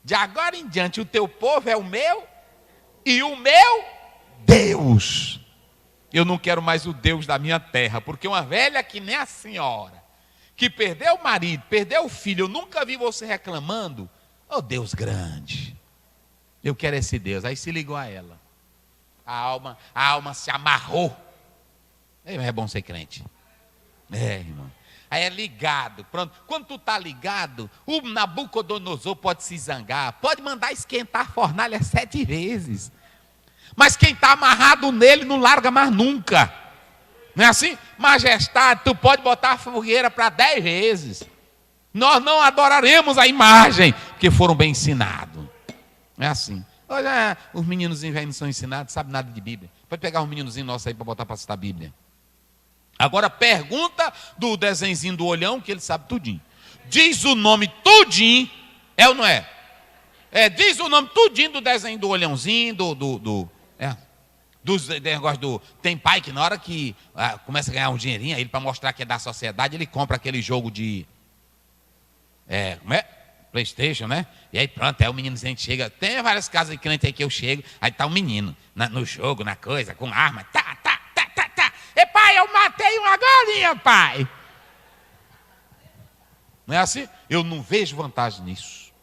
De agora em diante, o teu povo é o meu e o meu Deus. Eu não quero mais o Deus da minha terra, porque uma velha que nem a senhora, que perdeu o marido, perdeu o filho, eu nunca vi você reclamando. Oh Deus grande, eu quero esse Deus. Aí se ligou a ela. A alma se amarrou. É bom ser crente. Irmão. Aí é ligado. Pronto. Quando tu está ligado, o Nabucodonosor pode se zangar, pode mandar esquentar a fornalha 7 vezes. Mas quem está amarrado nele não larga mais nunca. Não é assim? Majestade, tu pode botar a fogueira para 10 vezes. Nós não adoraremos a imagem, porque foram bem ensinados. É assim. Olha, os meninos velhos não são ensinados, sabem nada de Bíblia. Pode pegar um meninozinho nosso aí para botar para citar a Bíblia. Agora pergunta do desenhozinho do olhão, que ele sabe tudinho. Diz o nome tudinho, é ou não é? Diz o nome tudinho do desenho do olhãozinho, dos negócios do... Tem pai que na hora que começa a ganhar um dinheirinho, ele para mostrar que é da sociedade, ele compra aquele jogo de... como é? PlayStation, né? E aí pronto, aí o meninozinho chega. Tem várias casas de crente aí que eu chego, aí tá o menino no jogo, na coisa, com arma. Tá. E pai, eu matei uma galinha, pai. Não é assim? Eu não vejo vantagem nisso.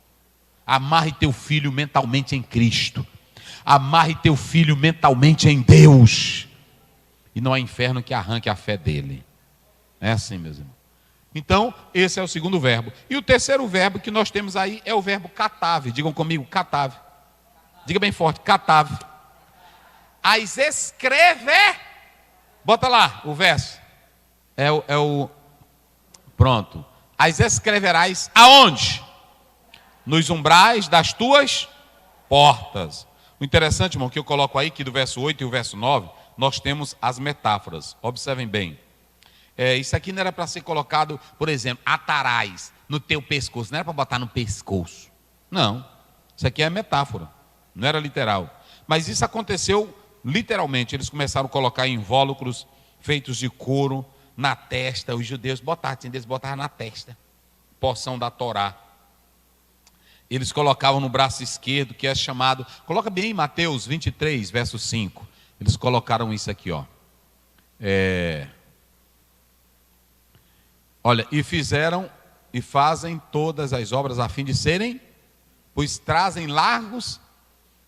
Amarre teu filho mentalmente em Cristo. Amarre teu filho mentalmente em Deus. E não há inferno que arranque a fé dele. É assim, meus irmãos. Então, esse é o segundo verbo. E o terceiro verbo que nós temos aí é o verbo catave. Digam comigo, catave. Diga bem forte, catave. As escrever. Bota lá o verso. Pronto. As escreverás aonde? Nos umbrais das tuas portas. O interessante, irmão, que eu coloco aí, que do verso 8 e o verso 9, nós temos as metáforas. Observem bem. Isso aqui não era para ser colocado, por exemplo, atarás no teu pescoço, não era para botar no pescoço. Não, isso aqui é metáfora, não era literal. Mas isso aconteceu literalmente. Eles começaram a colocar invólucros feitos de couro na testa. Os judeus botavam na testa, porção da Torá. Eles colocavam no braço esquerdo, que é chamado, coloca bem em Mateus 23, verso 5. Eles colocaram isso aqui, ó. Olha, e fizeram e fazem todas as obras a fim de serem, pois trazem largos.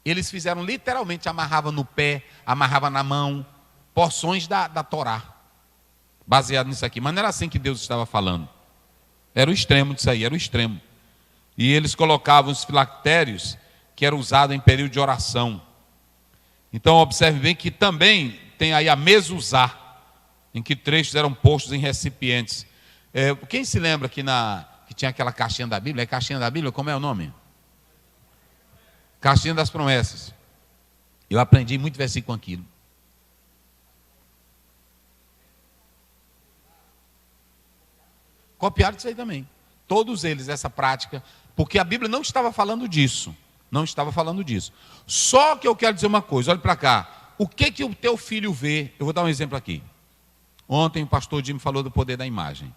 Eles fizeram literalmente, amarravam no pé, amarravam na mão, porções da Torá, baseado nisso aqui. Mas não era assim que Deus estava falando. Era o extremo disso aí, era o extremo. E eles colocavam os filactérios, que era usado em período de oração. Então observe bem que também tem aí a mezuzá, em que trechos eram postos em recipientes. Quem se lembra que tinha aquela caixinha da Bíblia? É caixinha da Bíblia? Como é o nome? Caixinha das promessas. Eu aprendi muito versículo com aquilo. Copiaram isso aí também. Todos eles, essa prática, porque a Bíblia não estava falando disso. Não estava falando disso. Só que eu quero dizer uma coisa, olha para cá. O que o teu filho vê? Eu vou dar um exemplo aqui. Ontem o pastor Jimmy falou do poder da imagem.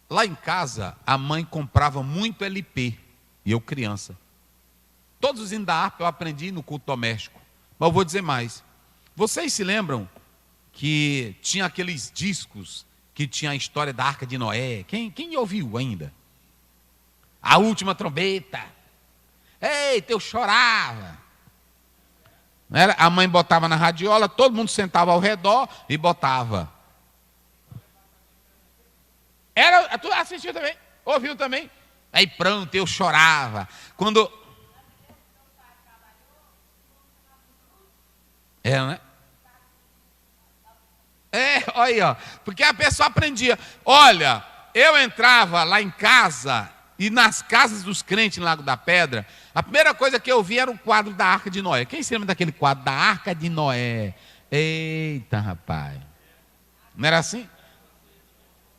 Lá em casa, a mãe comprava muito LP, e eu criança. Todos os hinos da harpa eu aprendi no culto doméstico. Mas eu vou dizer mais. Vocês se lembram que tinha aqueles discos que tinha a história da Arca de Noé? Quem ouviu ainda? A última trombeta. Eita, eu chorava. A mãe botava na radiola, todo mundo sentava ao redor e botava. Tu assistiu também? Ouviu também? Aí pronto, eu chorava. Quando... né? Olha aí, ó. Porque a pessoa aprendia. Olha, eu entrava lá em casa e nas casas dos crentes no Lago da Pedra, a primeira coisa que eu vi era o quadro da Arca de Noé. Quem se lembra daquele quadro da Arca de Noé? Eita, rapaz. Não era assim?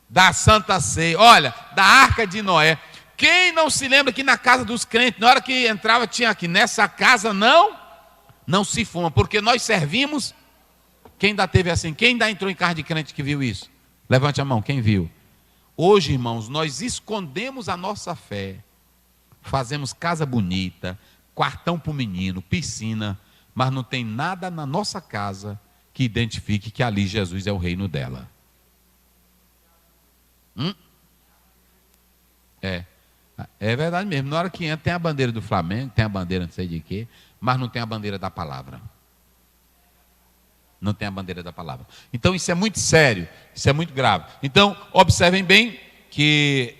Da Santa Ceia. Olha, da Arca de Noé. Quem não se lembra que na casa dos crentes, na hora que entrava, tinha aqui, nessa casa não se fuma, porque nós servimos. Quem ainda teve assim? Quem ainda entrou em casa de crente que viu isso? Levante a mão, quem viu? Hoje, irmãos, nós escondemos a nossa fé. Fazemos casa bonita, quartão para o menino, piscina, mas não tem nada na nossa casa que identifique que ali Jesus é o reino dela. É verdade mesmo. Na hora que entra, tem a bandeira do Flamengo, tem a bandeira não sei de quê, mas não tem a bandeira da palavra. Não tem a bandeira da palavra. Então isso é muito sério, isso é muito grave. Então, observem bem que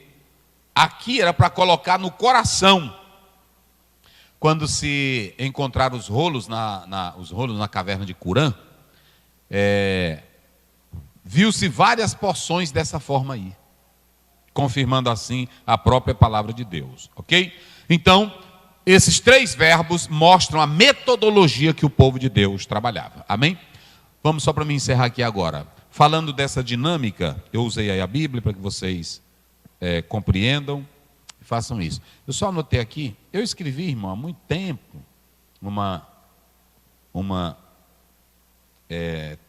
aqui era para colocar no coração. Quando se encontraram os rolos na caverna de Curã, viu-se várias porções dessa forma aí, confirmando assim a própria palavra de Deus, ok? Então, esses três verbos mostram a metodologia que o povo de Deus trabalhava, amém? Vamos só para me encerrar aqui agora. Falando dessa dinâmica, eu usei aí a Bíblia para que vocês compreendam e façam isso. Eu só anotei aqui, eu escrevi, irmão, há muito tempo, uma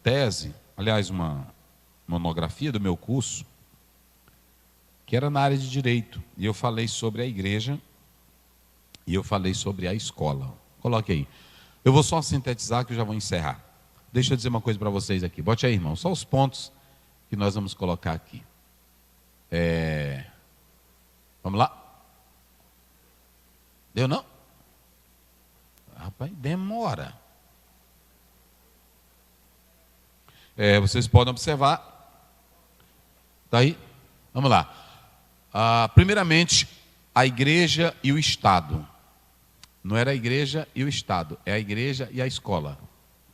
tese, aliás, uma monografia do meu curso, que era na área de direito. E eu falei sobre a igreja e eu falei sobre a escola. Coloque aí. Eu vou só sintetizar que eu já vou encerrar. Deixa eu dizer uma coisa para vocês aqui. Bote aí, irmão. Só os pontos que nós vamos colocar aqui. Vamos lá? Deu não? Rapaz, demora. Vocês podem observar. Está aí? Vamos lá. Primeiramente, a igreja e o Estado. Não era a igreja e o Estado, é a igreja e a escola.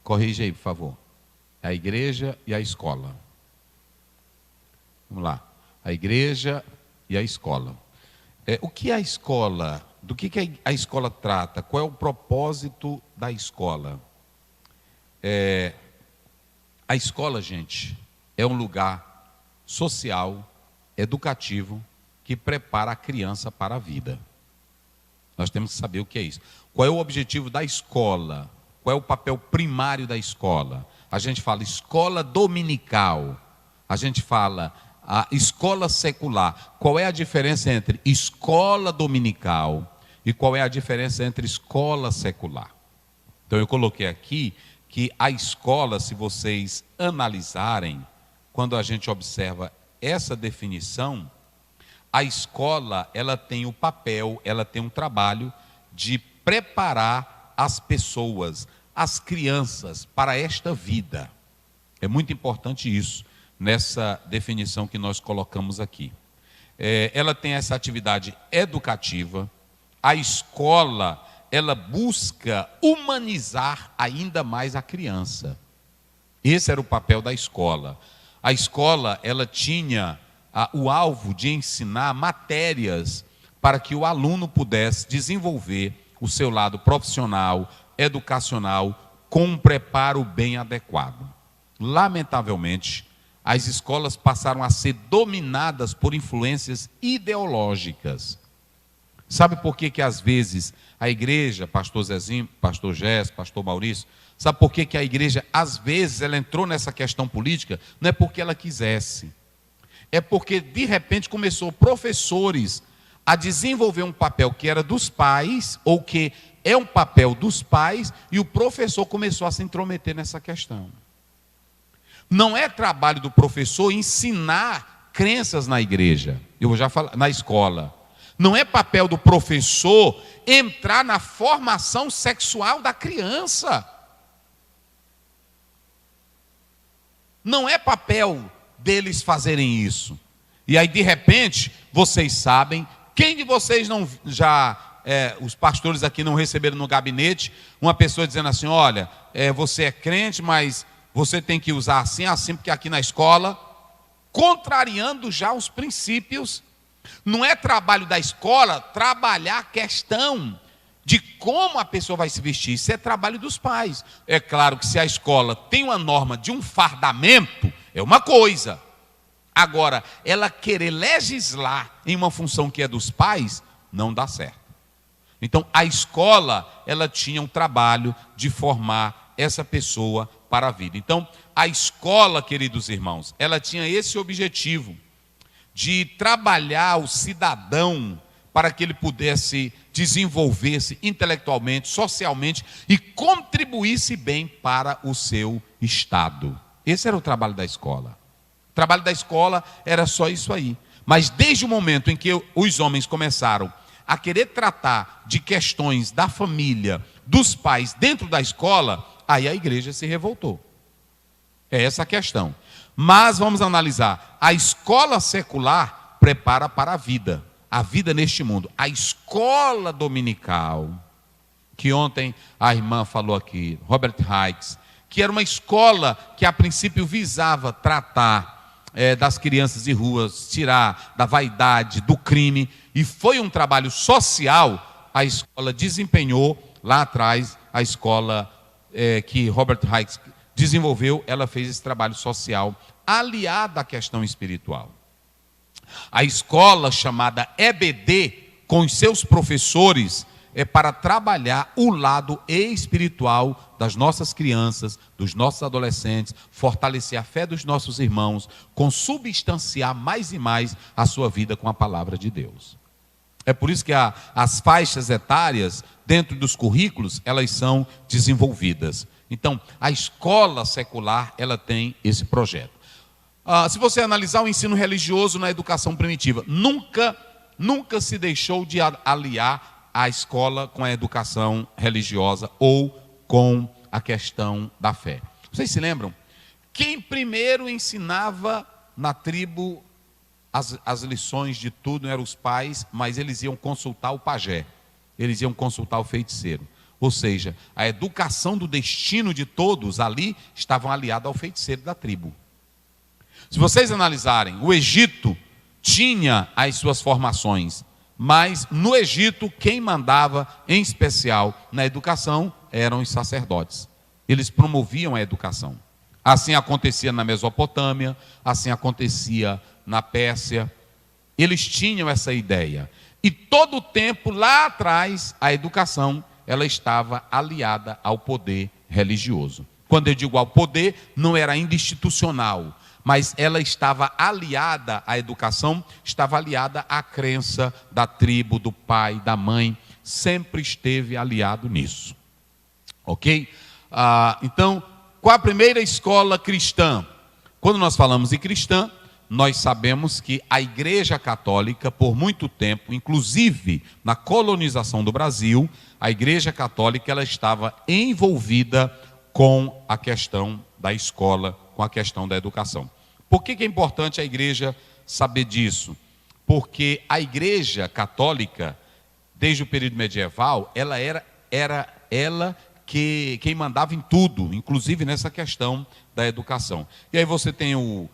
Corrija aí, por favor. É a igreja e a escola. Vamos lá. A igreja e a escola. O que é a escola? Do que a escola trata? Qual é o propósito da escola? A escola, gente, é um lugar social, educativo, que prepara a criança para a vida. Nós temos que saber o que é isso. Qual é o objetivo da escola? Qual é o papel primário da escola? A gente fala escola dominical, a gente fala a escola secular. Qual é a diferença entre escola dominical e qual é a diferença entre escola secular? Então eu coloquei aqui que a escola, se vocês analisarem, quando a gente observa essa definição, a escola, ela tem o papel, ela tem um trabalho de preparar as pessoas, as crianças, para esta vida. É muito importante isso, nessa definição que nós colocamos aqui. Ela tem essa atividade educativa. A escola, ela busca humanizar ainda mais a criança. Esse era o papel da escola. A escola, ela tinha o alvo de ensinar matérias para que o aluno pudesse desenvolver o seu lado profissional, educacional, com um preparo bem adequado. Lamentavelmente, as escolas passaram a ser dominadas por influências ideológicas. Sabe por que às vezes a igreja, pastor Zezinho, pastor Gés, pastor Maurício, sabe por que a igreja às vezes ela entrou nessa questão política? Não é porque ela quisesse, é porque de repente começou professores a desenvolver um papel que era dos pais, ou que é um papel dos pais, e o professor começou a se intrometer nessa questão. Não é trabalho do professor ensinar crenças na igreja, eu vou já falar, na escola. Não é papel do professor entrar na formação sexual da criança. Não é papel deles fazerem isso. E aí, de repente, vocês sabem, quem de vocês não os pastores aqui não receberam no gabinete uma pessoa dizendo assim: olha, você é crente, mas você tem que usar assim, assim, porque aqui na escola, contrariando já os princípios. Não é trabalho da escola trabalhar a questão de como a pessoa vai se vestir, isso é trabalho dos pais. É claro que se a escola tem uma norma de um fardamento, é uma coisa. Agora, ela querer legislar em uma função que é dos pais, não dá certo. Então, a escola, ela tinha um trabalho de formar essa pessoa para a vida. Então, a escola, queridos irmãos, ela tinha esse objetivo de trabalhar o cidadão para que ele pudesse desenvolver-se intelectualmente, socialmente e contribuísse bem para o seu estado. Esse era o trabalho da escola. O trabalho da escola era só isso aí. Mas desde o momento em que os homens começaram a querer tratar de questões da família, dos pais dentro da escola, aí a igreja se revoltou. É essa a questão. Mas vamos analisar. A escola secular prepara para a vida neste mundo. A escola dominical, que ontem a irmã falou aqui, Robert Hikes, que era uma escola que a princípio visava tratar das crianças de ruas, tirar da vaidade, do crime, e foi um trabalho social. A escola desempenhou lá atrás, a escola que Robert Hikes desenvolveu, ela fez esse trabalho social aliado à questão espiritual. A escola chamada EBD, com os seus professores, é para trabalhar o lado espiritual das nossas crianças, dos nossos adolescentes, fortalecer a fé dos nossos irmãos, consubstanciar mais e mais a sua vida com a palavra de Deus. É por isso que as faixas etárias dentro dos currículos, elas são desenvolvidas. Então, a escola secular, ela tem esse projeto. Se você analisar o ensino religioso na educação primitiva, nunca se deixou de aliar a escola com a educação religiosa ou com a questão da fé. Vocês se lembram? Quem primeiro ensinava na tribo as lições de tudo eram os pais, mas eles iam consultar o pajé, eles iam consultar o feiticeiro. Ou seja, a educação do destino de todos ali estavam aliada ao feiticeiro da tribo. Se vocês analisarem, o Egito tinha as suas formações, mas no Egito quem mandava em especial na educação eram os sacerdotes. Eles promoviam a educação. Assim acontecia na Mesopotâmia, assim acontecia na Pérsia. Eles tinham essa ideia. E todo o tempo, lá atrás, a educação, ela estava aliada ao poder religioso. Quando eu digo ao poder, não era ainda institucional, mas ela estava aliada, a educação estava aliada à crença da tribo, do pai, da mãe, sempre esteve aliado nisso. Ok? Então, qual a primeira escola cristã? Quando nós falamos em cristã, nós sabemos que a Igreja Católica, por muito tempo, inclusive na colonização do Brasil, a Igreja Católica ela estava envolvida com a questão da escola, com a questão da educação. Por que é importante a igreja saber disso? Porque a Igreja Católica, desde o período medieval, ela era quem mandava em tudo, inclusive nessa questão da educação. E aí você tem o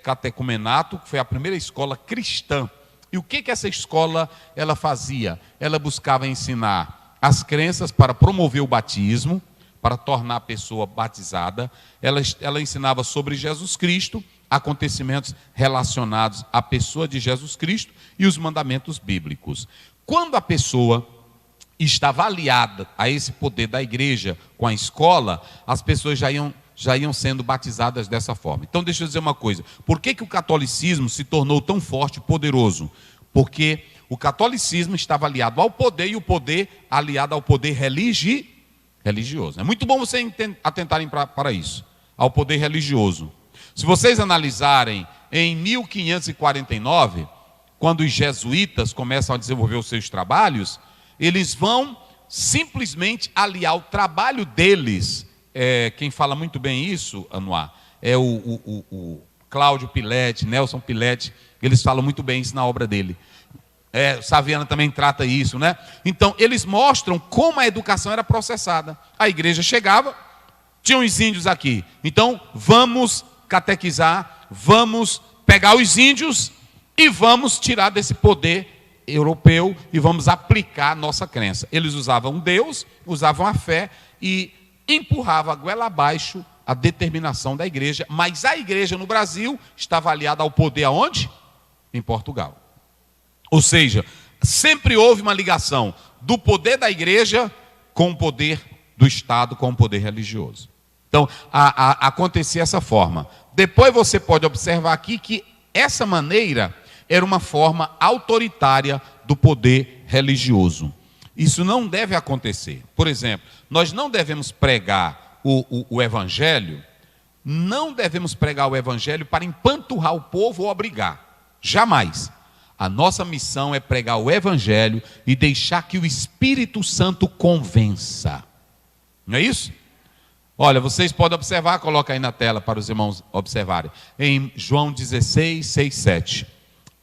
catecumenato, que foi a primeira escola cristã. E o que essa escola ela fazia? Ela buscava ensinar as crenças para promover o batismo, para tornar a pessoa batizada. Ela ensinava sobre Jesus Cristo, acontecimentos relacionados à pessoa de Jesus Cristo e os mandamentos bíblicos. Quando a pessoa estava aliada a esse poder da igreja com a escola, as pessoas já iam sendo batizadas dessa forma. Então deixa eu dizer uma coisa, por que o catolicismo se tornou tão forte e poderoso? Porque o catolicismo estava aliado ao poder e o poder aliado ao poder religioso. É muito bom vocês atentarem para isso, ao poder religioso. Se vocês analisarem em 1549, quando os jesuítas começam a desenvolver os seus trabalhos, eles vão simplesmente aliar o trabalho deles. Quem fala muito bem isso, Anuar, é o Cláudio Piletti, Nelson Piletti, eles falam muito bem isso na obra dele. Saviano também trata isso, né? Então, eles mostram como a educação era processada. A igreja chegava, tinham os índios aqui. Então, vamos catequizar, vamos pegar os índios e vamos tirar desse poder europeu e vamos aplicar a nossa crença. Eles usavam Deus, usavam a fé e empurravam a goela abaixo a determinação da igreja. Mas a igreja no Brasil estava aliada ao poder aonde? Em Portugal. Ou seja, sempre houve uma ligação do poder da igreja com o poder do Estado, com o poder religioso. Então, acontecia essa forma. Depois você pode observar aqui que essa maneira era uma forma autoritária do poder religioso. Isso não deve acontecer. Por exemplo, nós não devemos pregar o evangelho, não devemos pregar o evangelho para empanturrar o povo ou obrigar. Jamais. A nossa missão é pregar o evangelho e deixar que o Espírito Santo convença. Não é isso? Olha, vocês podem observar, coloca aí na tela para os irmãos observarem. Em João 16, 6, 7.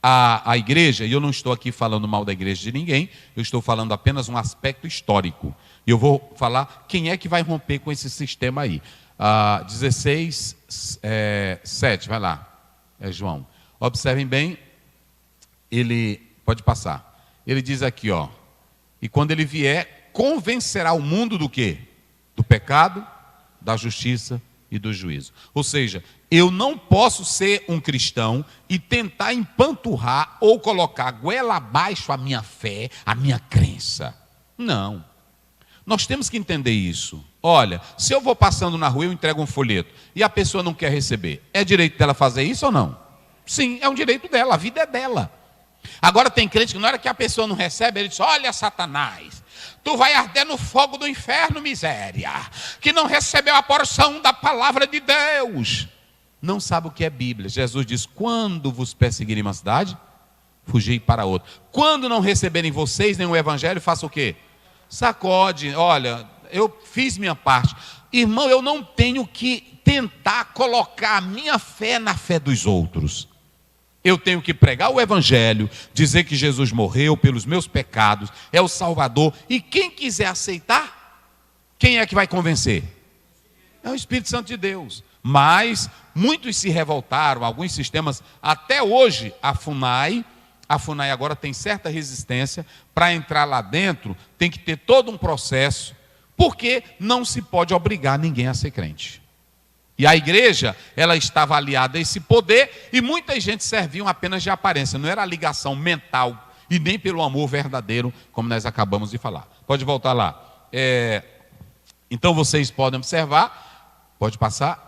A igreja, e eu não estou aqui falando mal da igreja de ninguém, eu estou falando apenas um aspecto histórico. E eu vou falar quem é que vai romper com esse sistema aí. 16, 7, vai lá, João. Observem bem, ele, pode passar. Ele diz aqui, ó, e quando ele vier, convencerá o mundo do quê? Do pecado, da justiça e do juízo. Ou seja, eu não posso ser um cristão e tentar empanturrar ou colocar goela abaixo a minha fé, a minha crença. Não. Nós temos que entender isso. Olha, se eu vou passando na rua e eu entrego um folheto e a pessoa não quer receber, é direito dela fazer isso ou não? Sim, é um direito dela, a vida é dela. Agora tem crente que na hora que a pessoa não recebe, ele diz, olha Satanás, tu vai arder no fogo do inferno, miséria, que não recebeu a porção da palavra de Deus. Não sabe o que é Bíblia. Jesus diz, quando vos perseguirem uma cidade, fugi para outra. Quando não receberem vocês nem o evangelho, faça o quê? Sacode, olha, eu fiz minha parte. Irmão, eu não tenho que tentar colocar a minha fé na fé dos outros. Eu tenho que pregar o evangelho, dizer que Jesus morreu pelos meus pecados, é o Salvador. E quem quiser aceitar, quem é que vai convencer? É o Espírito Santo de Deus. Mas muitos se revoltaram, alguns sistemas, até hoje a FUNAI agora tem certa resistência, para entrar lá dentro tem que ter todo um processo, porque não se pode obrigar ninguém a ser crente. E a igreja, ela estava aliada a esse poder, e muita gente serviam apenas de aparência, não era a ligação mental, e nem pelo amor verdadeiro, como nós acabamos de falar. Pode voltar lá. Então vocês podem observar, pode passar.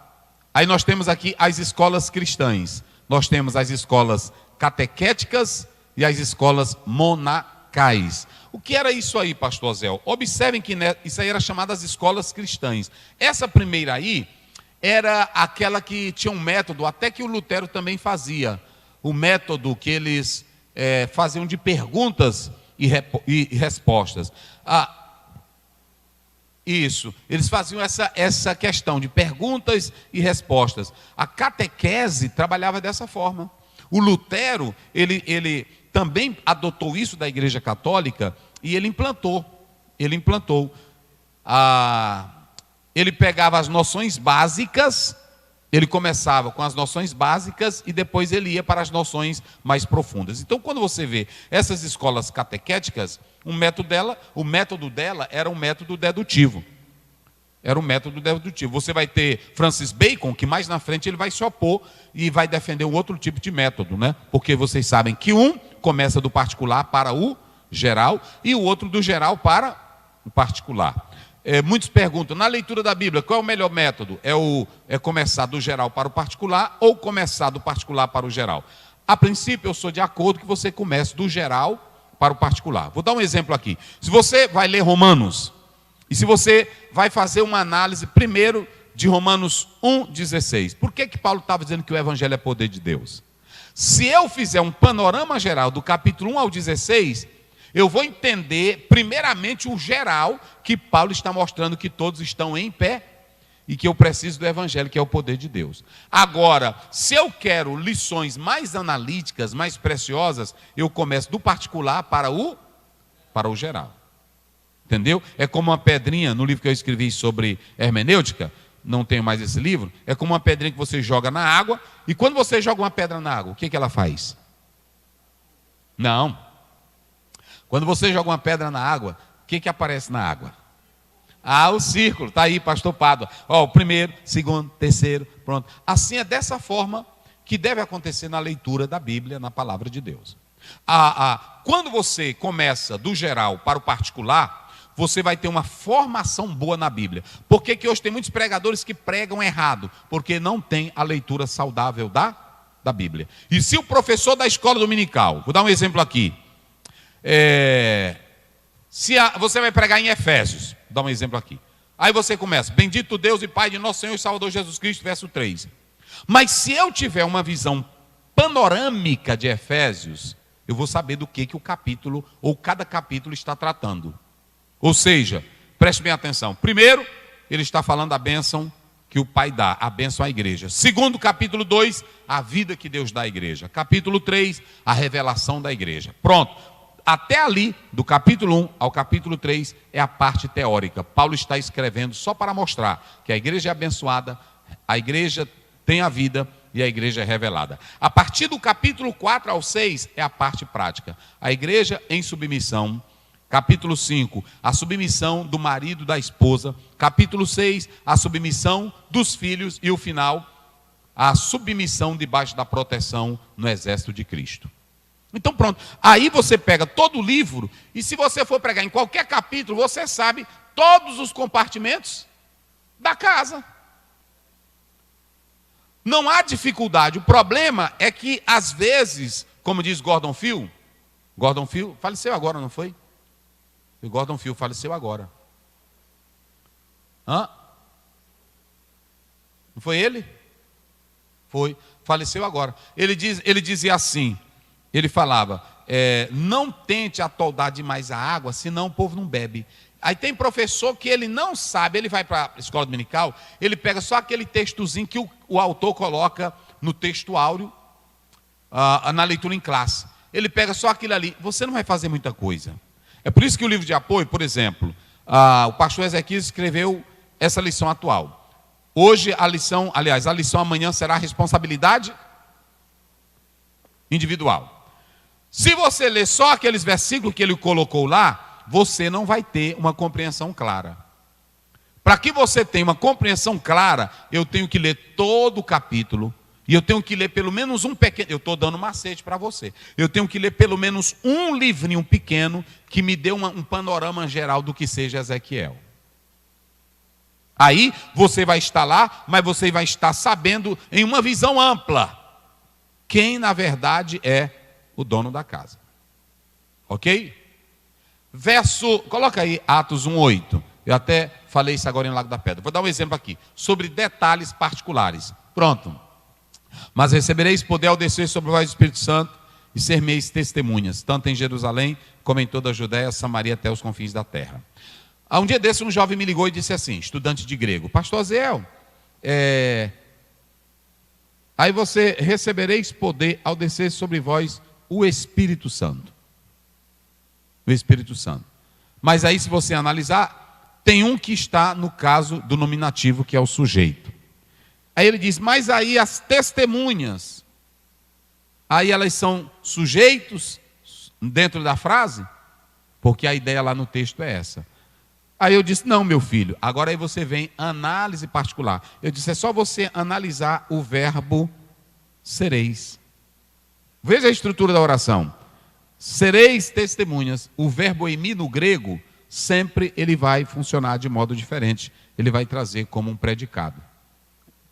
Aí nós temos aqui as escolas cristãs. Nós temos as escolas catequéticas e as escolas monacais. O que era isso aí, pastor Zé? Observem que isso aí era chamado as escolas cristãs. Essa primeira aí era aquela que tinha um método, até que o Lutero também fazia. O método que eles faziam de perguntas e respostas. Isso, eles faziam essa questão de perguntas e respostas. A catequese trabalhava dessa forma. O Lutero, ele também adotou isso da Igreja Católica e ele implantou. Ele pegava as noções básicas, ele começava com as noções básicas e depois ele ia para as noções mais profundas. Então, quando você vê essas escolas catequéticas, o método dela era um método dedutivo. Você vai ter Francis Bacon, que mais na frente ele vai se opor e vai defender um outro tipo de método, né? Porque vocês sabem que um começa do particular para o geral e o outro do geral para o particular. Muitos perguntam, na leitura da Bíblia, qual é o melhor método? É começar do geral para o particular ou começar do particular para o geral? A princípio, eu sou de acordo que você comece do geral para o particular. Vou dar um exemplo aqui. Se você vai ler Romanos, e se você vai fazer uma análise primeiro de Romanos 1,16, por que Paulo estava dizendo que o Evangelho é poder de Deus? Se eu fizer um panorama geral do capítulo 1 ao 16, eu vou entender primeiramente o geral que Paulo está mostrando que todos estão em pé e que eu preciso do Evangelho, que é o poder de Deus. Agora, se eu quero lições mais analíticas, mais preciosas, eu começo do particular para o geral. Entendeu? É como uma pedrinha, no livro que eu escrevi sobre hermenêutica, não tenho mais esse livro, é como uma pedrinha que você joga na água, e quando você joga uma pedra na água, o que ela faz? Não. Quando você joga uma pedra na água, o que aparece na água? O círculo, está aí, pastor Pádua. O primeiro, segundo, terceiro, pronto. Assim é dessa forma que deve acontecer na leitura da Bíblia, na palavra de Deus. Quando você começa do geral para o particular, você vai ter uma formação boa na Bíblia. Por que hoje tem muitos pregadores que pregam errado? Porque não tem a leitura saudável da Bíblia. E se o professor da escola dominical, vou dar um exemplo aqui, você vai pregar em Efésios, vou dar um exemplo aqui. Aí você começa, bendito Deus e Pai de nosso Senhor e Salvador Jesus Cristo, verso 3. Mas se eu tiver uma visão panorâmica de Efésios, eu vou saber do que o capítulo, ou cada capítulo está tratando. Ou seja, preste bem atenção. Primeiro, ele está falando da bênção que o Pai dá, a bênção à igreja. Segundo, capítulo 2, a vida que Deus dá à igreja. Capítulo 3, a revelação da igreja. Pronto. Até ali, do capítulo 1 ao capítulo 3, é a parte teórica. Paulo está escrevendo só para mostrar que a igreja é abençoada, a igreja tem a vida e a igreja é revelada. A partir do capítulo 4 ao 6 é a parte prática. A igreja em submissão. Capítulo 5, a submissão do marido e da esposa. Capítulo 6, a submissão dos filhos. E o final, a submissão debaixo da proteção no exército de Cristo. Então pronto, aí você pega todo o livro e se você for pregar em qualquer capítulo, você sabe todos os compartimentos da casa. Não há dificuldade, o problema é que às vezes, como diz Gordon Fee faleceu agora, não foi? O Gordon Fee faleceu agora. Não foi ele? Foi, faleceu agora. Ele dizia assim, ele falava, não tente atoldar demais a água, senão o povo não bebe. Aí tem professor que ele não sabe, ele vai para a escola dominical, ele pega só aquele textozinho que o autor coloca no texto áureo, na leitura em classe. Ele pega só aquilo ali, você não vai fazer muita coisa. É por isso que o livro de apoio, por exemplo, o pastor Ezequiel escreveu essa lição atual. Hoje a lição amanhã será a responsabilidade individual. Se você ler só aqueles versículos que ele colocou lá, você não vai ter uma compreensão clara. Para que você tenha uma compreensão clara, eu tenho que ler todo o capítulo, e eu tenho que ler pelo menos um pequeno, eu estou dando um macete para você, eu tenho que ler pelo menos um livrinho pequeno, que me dê um panorama geral do que seja Ezequiel. Aí você vai estar lá, mas você vai estar sabendo em uma visão ampla, quem na verdade é o dono da casa. Ok? Coloca aí Atos 1:8. Eu até falei isso agora em Lago da Pedra. Vou dar um exemplo aqui, sobre detalhes particulares. Pronto. Mas recebereis poder ao descer sobre vós o Espírito Santo, e ser-me-eis testemunhas, tanto em Jerusalém, como em toda a Judéia, Samaria, até os confins da terra. Um dia desse, um jovem me ligou e disse assim, estudante de grego: Pastor Aziel, aí você recebereis poder ao descer sobre vós o Espírito Santo. O Espírito Santo. Mas aí, se você analisar, tem um que está no caso do nominativo, que é o sujeito. Aí ele diz, mas aí as testemunhas, aí elas são sujeitos dentro da frase? Porque a ideia lá no texto é essa. Aí eu disse, não, meu filho, agora aí você vem análise particular. Eu disse, é só você analisar o verbo sereis. Veja a estrutura da oração. Sereis testemunhas. O verbo eimi no grego, sempre ele vai funcionar de modo diferente. Ele vai trazer como um predicado.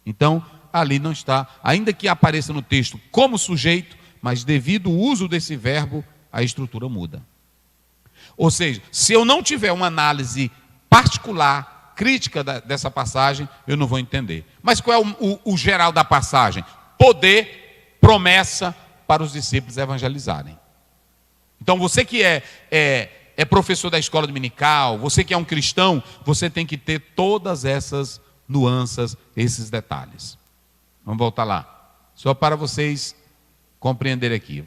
Então, ali não está, ainda que apareça no texto como sujeito, mas devido ao uso desse verbo, a estrutura muda. Ou seja, se eu não tiver uma análise particular, crítica dessa passagem, eu não vou entender. Mas qual é o geral da passagem? Poder, promessa para os discípulos evangelizarem. Então você que é professor da escola dominical, você que é um cristão, você tem que ter todas essas nuances, esses detalhes. Vamos voltar lá. Só para vocês compreenderem aqui.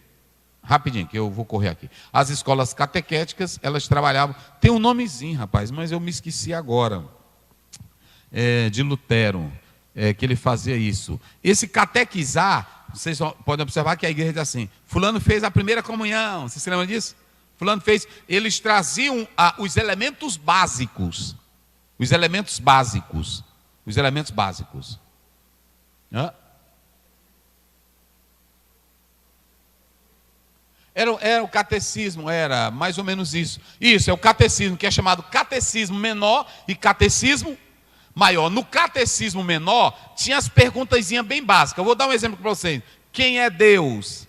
Rapidinho, que eu vou correr aqui. As escolas catequéticas, elas trabalhavam... Tem um nomezinho, rapaz, mas eu me esqueci agora. De Lutero, que ele fazia isso. Esse catequizar, vocês podem observar que a igreja diz assim, fulano fez a primeira comunhão. Vocês se lembram disso? Fulano fez... Eles traziam os elementos básicos. Os elementos básicos. Os elementos básicos. Era o catecismo, era mais ou menos isso. Isso, é o catecismo, que é chamado catecismo menor e catecismo maior. No catecismo menor, tinha as perguntazinhas bem básicas. Eu vou dar um exemplo para vocês. Quem é Deus?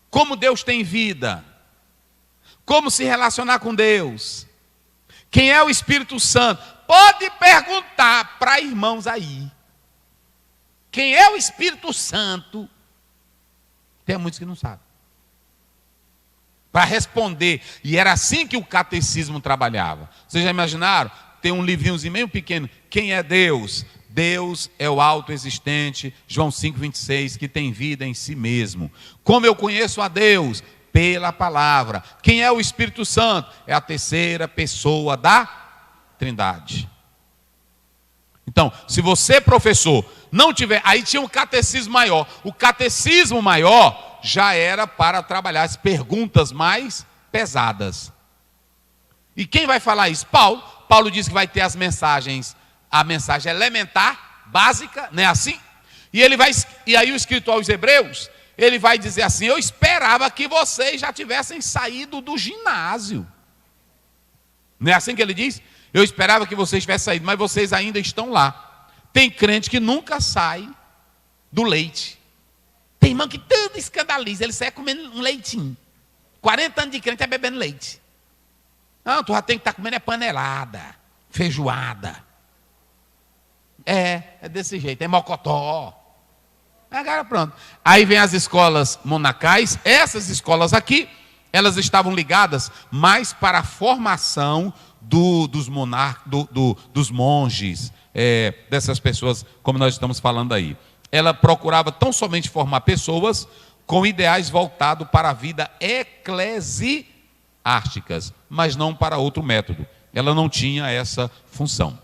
Como Deus tem vida? Como se relacionar com Deus? Quem é o Espírito Santo? Pode perguntar para irmãos aí. Quem é o Espírito Santo? Tem muitos que não sabem. Para responder. E era assim que o catecismo trabalhava. Vocês já imaginaram? Tem um livrinhozinho meio pequeno. Quem é Deus? Deus é o autoexistente, João 5,26, que tem vida em si mesmo. Como eu conheço a Deus? Pela palavra. Quem é o Espírito Santo? É a terceira pessoa da Trindade. Então, se você, professor, não tiver... Aí tinha um catecismo maior. O catecismo maior já era para trabalhar as perguntas mais pesadas. E quem vai falar isso? Paulo. Paulo diz que vai ter as mensagens, a mensagem elementar, básica, não é assim? E aí o escritor aos Hebreus, ele vai dizer assim, eu esperava que vocês já tivessem saído do ginásio. Não é assim que ele diz? Eu esperava que vocês tivessem saído, mas vocês ainda estão lá. Tem crente que nunca sai do leite. Tem irmão que tudo escandaliza, ele sai comendo um leitinho. 40 anos de crente é bebendo leite. Não, tu já tem que estar comendo panelada, feijoada. É desse jeito, é mocotó. Agora pronto. Aí vem as escolas monacais, essas escolas aqui, elas estavam ligadas mais para a formação dos monges, dessas pessoas, como nós estamos falando aí. Ela procurava tão somente formar pessoas com ideais voltados para a vida eclesiásticas, mas não para outro método. Ela não tinha essa função.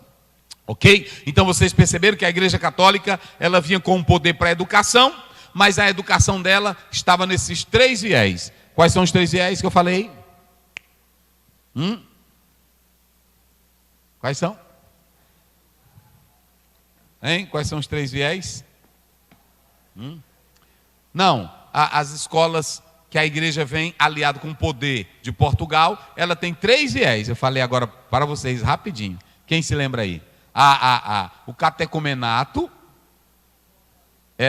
Ok? Então vocês perceberam que a Igreja Católica, ela vinha com um poder para a educação, mas a educação dela estava nesses 3 viés. Quais são os 3 viés que eu falei? Quais são? Hein? Quais são os 3 viés? Não, as escolas que a igreja vem aliado com o poder de Portugal, ela tem 3 viés. Eu falei agora para vocês rapidinho. Quem se lembra aí? O catecumenato,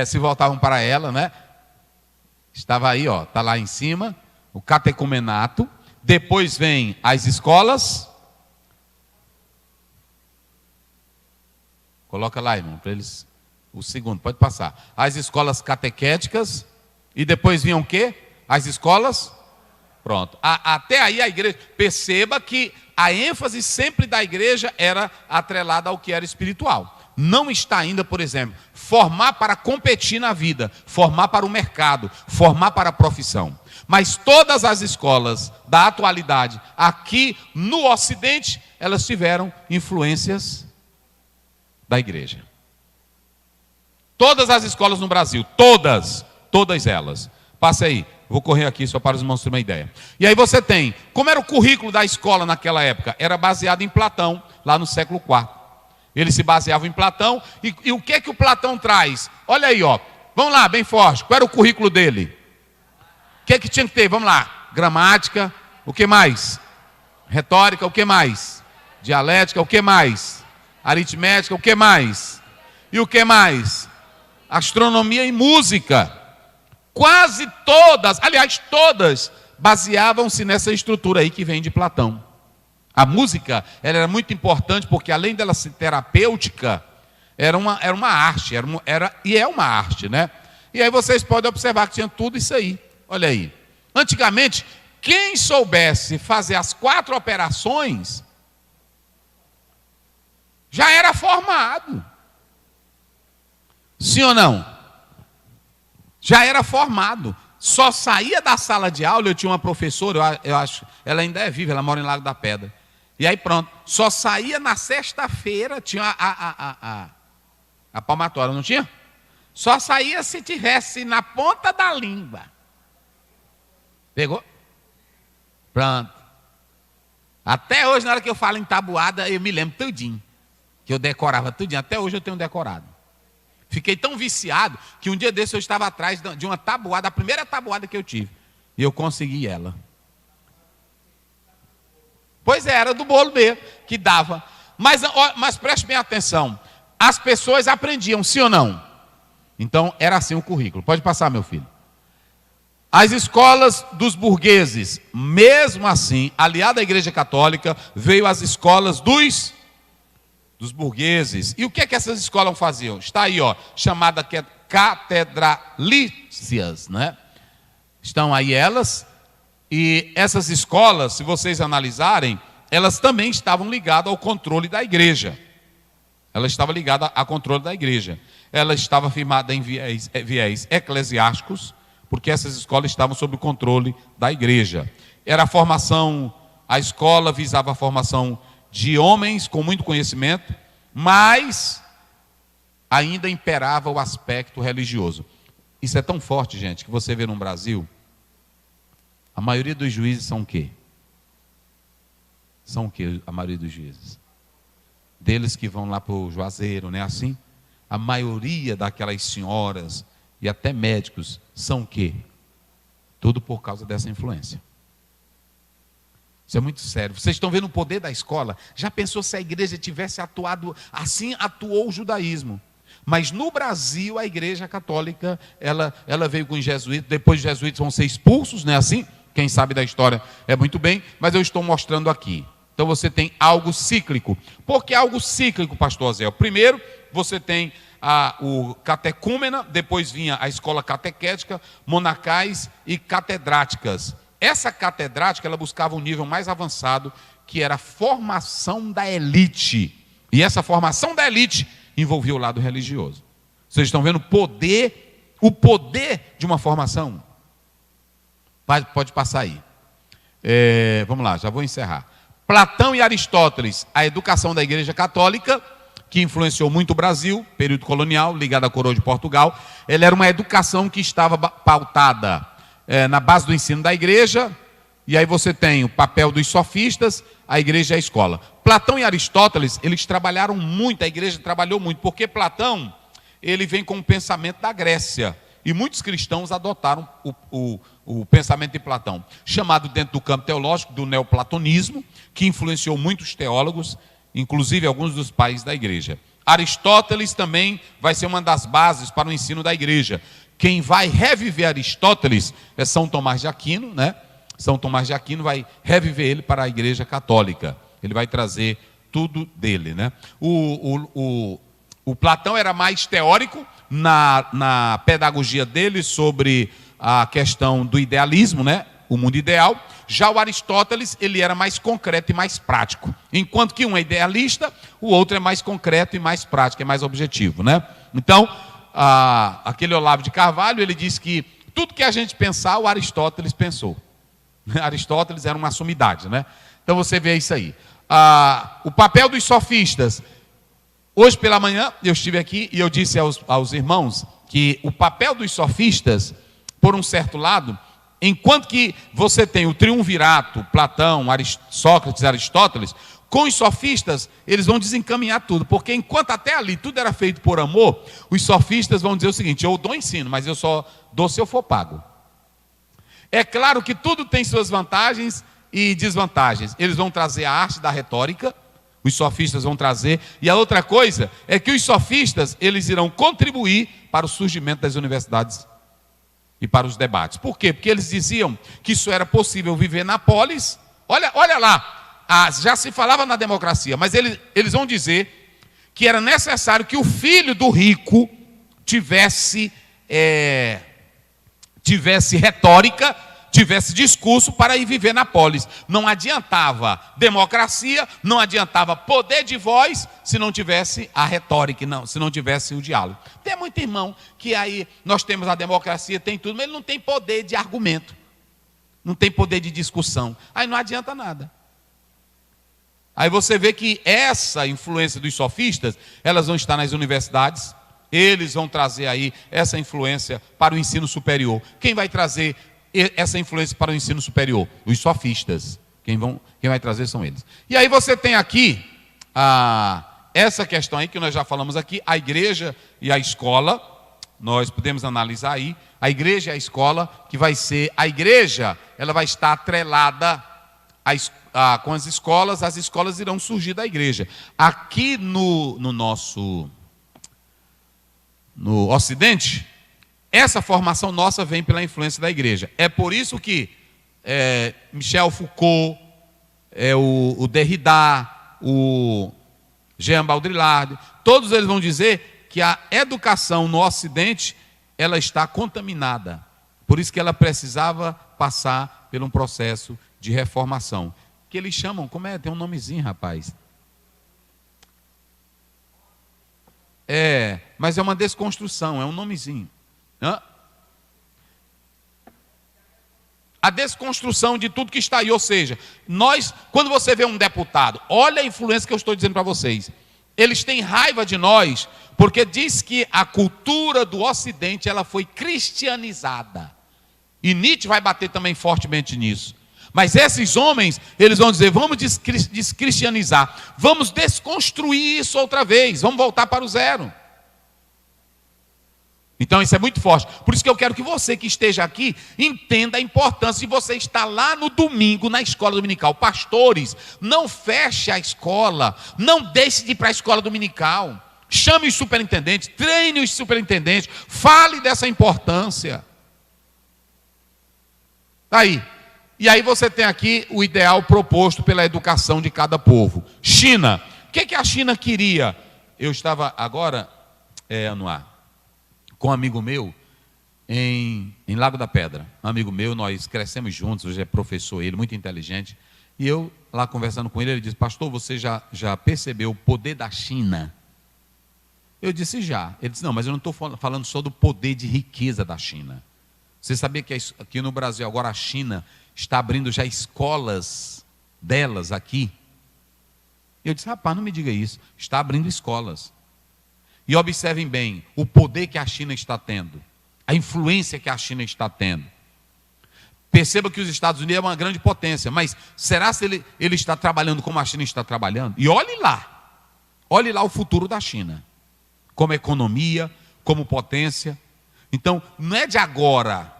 se voltavam para ela, né? Estava aí, ó, está lá em cima, o catecumenato. Depois vem as escolas. Coloca lá, irmão, para eles. O segundo, pode passar. As escolas catequéticas. E depois vinham o quê? As escolas. Pronto. Até aí a igreja. Perceba que a ênfase sempre da igreja era atrelada ao que era espiritual. Não está ainda, por exemplo, formar para competir na vida, formar para o mercado, formar para a profissão. Mas todas as escolas da atualidade, aqui no Ocidente, elas tiveram influências da igreja. Todas as escolas no Brasil, todas elas. Passe aí, vou correr aqui só para os irmãos terem uma ideia. E aí você tem, como era o currículo da escola naquela época? Era baseado em Platão, lá no século IV. Eles se baseavam em Platão. E o que o Platão traz? Olha aí, ó. Vamos lá, bem forte. Qual era o currículo dele? O que tinha que ter? Vamos lá. Gramática. O que mais? Retórica. O que mais? Dialética. O que mais? Aritmética. O que mais? E o que mais? Astronomia e música. Quase todas, aliás, todas, baseavam-se nessa estrutura aí que vem de Platão. A música ela era muito importante porque, além dela ser terapêutica, era uma arte, é uma arte, né? E aí vocês podem observar que tinha tudo isso aí. Olha aí. Antigamente, quem soubesse fazer as 4 operações já era formado. Sim ou não? Já era formado. Só saía da sala de aula. Eu tinha uma professora, eu acho, ela ainda é viva, ela mora em Lago da Pedra. E aí pronto, só saía na sexta-feira, tinha a palmatória, não tinha? Só saía se tivesse na ponta da língua. Pegou? Pronto. Até hoje, na hora que eu falo em tabuada, eu me lembro tudinho. Que eu decorava tudinho. Até hoje eu tenho decorado. Fiquei tão viciado que um dia desse eu estava atrás de uma tabuada, a primeira tabuada que eu tive. E eu consegui ela. Pois é, era do bolo mesmo, que dava. Mas preste bem atenção. As pessoas aprendiam, sim ou não? Então, era assim o currículo. Pode passar, meu filho. As escolas dos burgueses, mesmo assim, aliada à Igreja Católica, veio as escolas dos burgueses. E o que essas escolas faziam? Está aí, ó, chamada catedralícias, né? Estão aí elas. E essas escolas, se vocês analisarem, elas também estavam ligadas ao controle da igreja. Ela estava ligada ao controle da igreja. Ela estava firmada em viés eclesiásticos, porque essas escolas estavam sob o controle da igreja. Era a formação, a escola visava a formação de homens com muito conhecimento, mas ainda imperava o aspecto religioso. Isso é tão forte, gente, que você vê no Brasil, a maioria dos juízes são o quê? São o quê a maioria dos juízes? Deles que vão lá para o Juazeiro, não é assim? A maioria daquelas senhoras e até médicos são o quê? Tudo por causa dessa influência. Isso é muito sério. Vocês estão vendo o poder da escola? Já pensou se a igreja tivesse atuado assim? Atuou o judaísmo. Mas no Brasil, a igreja católica, ela veio com os jesuítas. Depois os jesuítas vão ser expulsos, não é assim? Quem sabe da história é muito bem, mas eu estou mostrando aqui. Então você tem algo cíclico. Por que algo cíclico, pastor Zé? Primeiro, você tem o catecúmena, depois vinha a escola catequética, monacais e catedráticas. Essa catedrática, ela buscava um nível mais avançado, que era a formação da elite. E essa formação da elite envolvia o lado religioso. Vocês estão vendo o poder de uma formação? Pode passar aí. Vamos lá, já vou encerrar. Platão e Aristóteles, a educação da Igreja Católica, que influenciou muito o Brasil, período colonial, ligado à coroa de Portugal. Ela era uma educação que estava pautada na base do ensino da igreja, e aí você tem o papel dos sofistas, a igreja e a escola. Platão e Aristóteles, eles trabalharam muito, a igreja trabalhou muito, porque Platão, ele vem com o pensamento da Grécia, e muitos cristãos adotaram o pensamento de Platão, chamado dentro do campo teológico do neoplatonismo, que influenciou muitos teólogos, inclusive alguns dos pais da igreja. Aristóteles também vai ser uma das bases para o ensino da igreja. Quem vai reviver Aristóteles é São Tomás de Aquino, né? São Tomás de Aquino vai reviver ele para a igreja católica. Ele vai trazer tudo dele, né? O Platão era mais teórico na pedagogia dele sobre a questão do idealismo, né? O mundo ideal. Já o Aristóteles, ele era mais concreto e mais prático. Enquanto que um é idealista, o outro é mais concreto e mais prático, é mais objetivo, né? Então, aquele Olavo de Carvalho, ele disse que tudo que a gente pensar, o Aristóteles pensou. Aristóteles era uma sumidade, né? Então você vê isso aí. O papel dos sofistas. Hoje pela manhã eu estive aqui e eu disse aos irmãos que o papel dos sofistas, por um certo lado, enquanto que você tem o triunvirato, Platão, Sócrates, Aristóteles, com os sofistas, eles vão desencaminhar tudo, porque enquanto até ali tudo era feito por amor, os sofistas vão dizer o seguinte: eu dou ensino, mas eu só dou se eu for pago. É claro que tudo tem suas vantagens e desvantagens. Eles vão trazer a arte da retórica, os sofistas vão trazer, e a outra coisa é que os sofistas, eles irão contribuir para o surgimento das universidades e para os debates. Por quê? Porque eles diziam que isso era possível viver na polis. Olha lá, já se falava na democracia, mas eles vão dizer que era necessário que o filho do rico tivesse retórica, tivesse discurso para ir viver na polis. Não adiantava democracia, não adiantava poder de voz, se não tivesse a retórica, se não tivesse o diálogo. Tem muito irmão que aí nós temos a democracia, tem tudo, mas ele não tem poder de argumento, não tem poder de discussão. Aí não adianta nada. Aí você vê que essa influência dos sofistas, elas vão estar nas universidades, eles vão trazer aí essa influência para o ensino superior. Quem vai trazer essa influência para o ensino superior? Os sofistas. Quem vai trazer são eles. E aí você tem aqui essa questão aí que nós já falamos aqui, a igreja e a escola. Nós podemos analisar aí a igreja e a escola, que vai ser a igreja, ela vai estar atrelada com as escolas irão surgir da igreja. Aqui no Ocidente, essa formação nossa vem pela influência da igreja. É por isso que Michel Foucault, o Derrida, o Jean Baudrillard, todos eles vão dizer que a educação no Ocidente, ela está contaminada. Por isso que ela precisava passar por um processo de reformação. Que eles chamam, tem um nomezinho, rapaz. Mas é uma desconstrução, é um nomezinho. A desconstrução de tudo que está aí. Ou seja, quando você vê um deputado, olha a influência que eu estou dizendo para vocês. Eles têm raiva de nós, porque diz que a cultura do Ocidente, ela foi cristianizada. E Nietzsche vai bater também fortemente nisso. Mas esses homens, eles vão dizer: vamos descristianizar, vamos desconstruir isso outra vez, vamos voltar para o zero. Então isso é muito forte. Por isso que eu quero que você que esteja aqui entenda a importância de você estar lá no domingo na escola dominical. Pastores, não feche a escola, não deixe de ir para a escola dominical. Chame os superintendentes, treine os superintendentes, fale dessa importância. Aí. E aí você tem aqui o ideal proposto pela educação de cada povo. China. O que a China queria? Eu estava agora, com um amigo meu, em Lago da Pedra. Um amigo meu, nós crescemos juntos, hoje é professor, ele, muito inteligente. E eu, lá conversando com ele disse: pastor, você já percebeu o poder da China? Eu disse: já. Ele disse: não, mas eu não estou falando só do poder de riqueza da China. Você sabia que aqui no Brasil agora a China está abrindo já escolas delas aqui? Eu disse: rapaz, não me diga isso. Está abrindo escolas. E observem bem o poder que a China está tendo, a influência que a China está tendo. Perceba que os Estados Unidos é uma grande potência, mas será se ele está trabalhando como a China está trabalhando? E olhe lá o futuro da China, como economia, como potência. Então, não é de agora.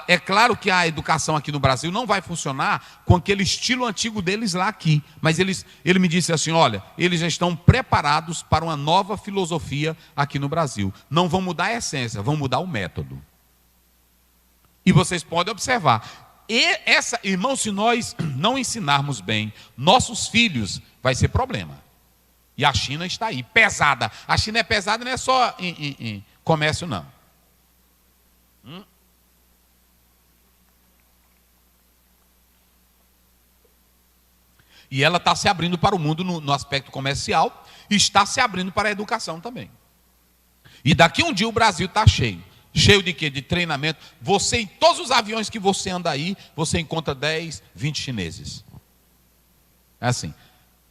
É claro que a educação aqui no Brasil não vai funcionar com aquele estilo antigo deles lá aqui, mas ele me disse assim, olha, eles já estão preparados para uma nova filosofia aqui no Brasil. Não vão mudar a essência, vão mudar o método. E vocês podem observar, irmãos, se nós não ensinarmos bem nossos filhos, vai ser problema. E a China está aí, pesada. A China é pesada, não é só em comércio, não. E ela está se abrindo para o mundo no aspecto comercial, e está se abrindo para a educação também. E daqui um dia o Brasil está cheio. Cheio de quê? De treinamento. Você, em todos os aviões que você anda aí, você encontra 10, 20 chineses. É assim.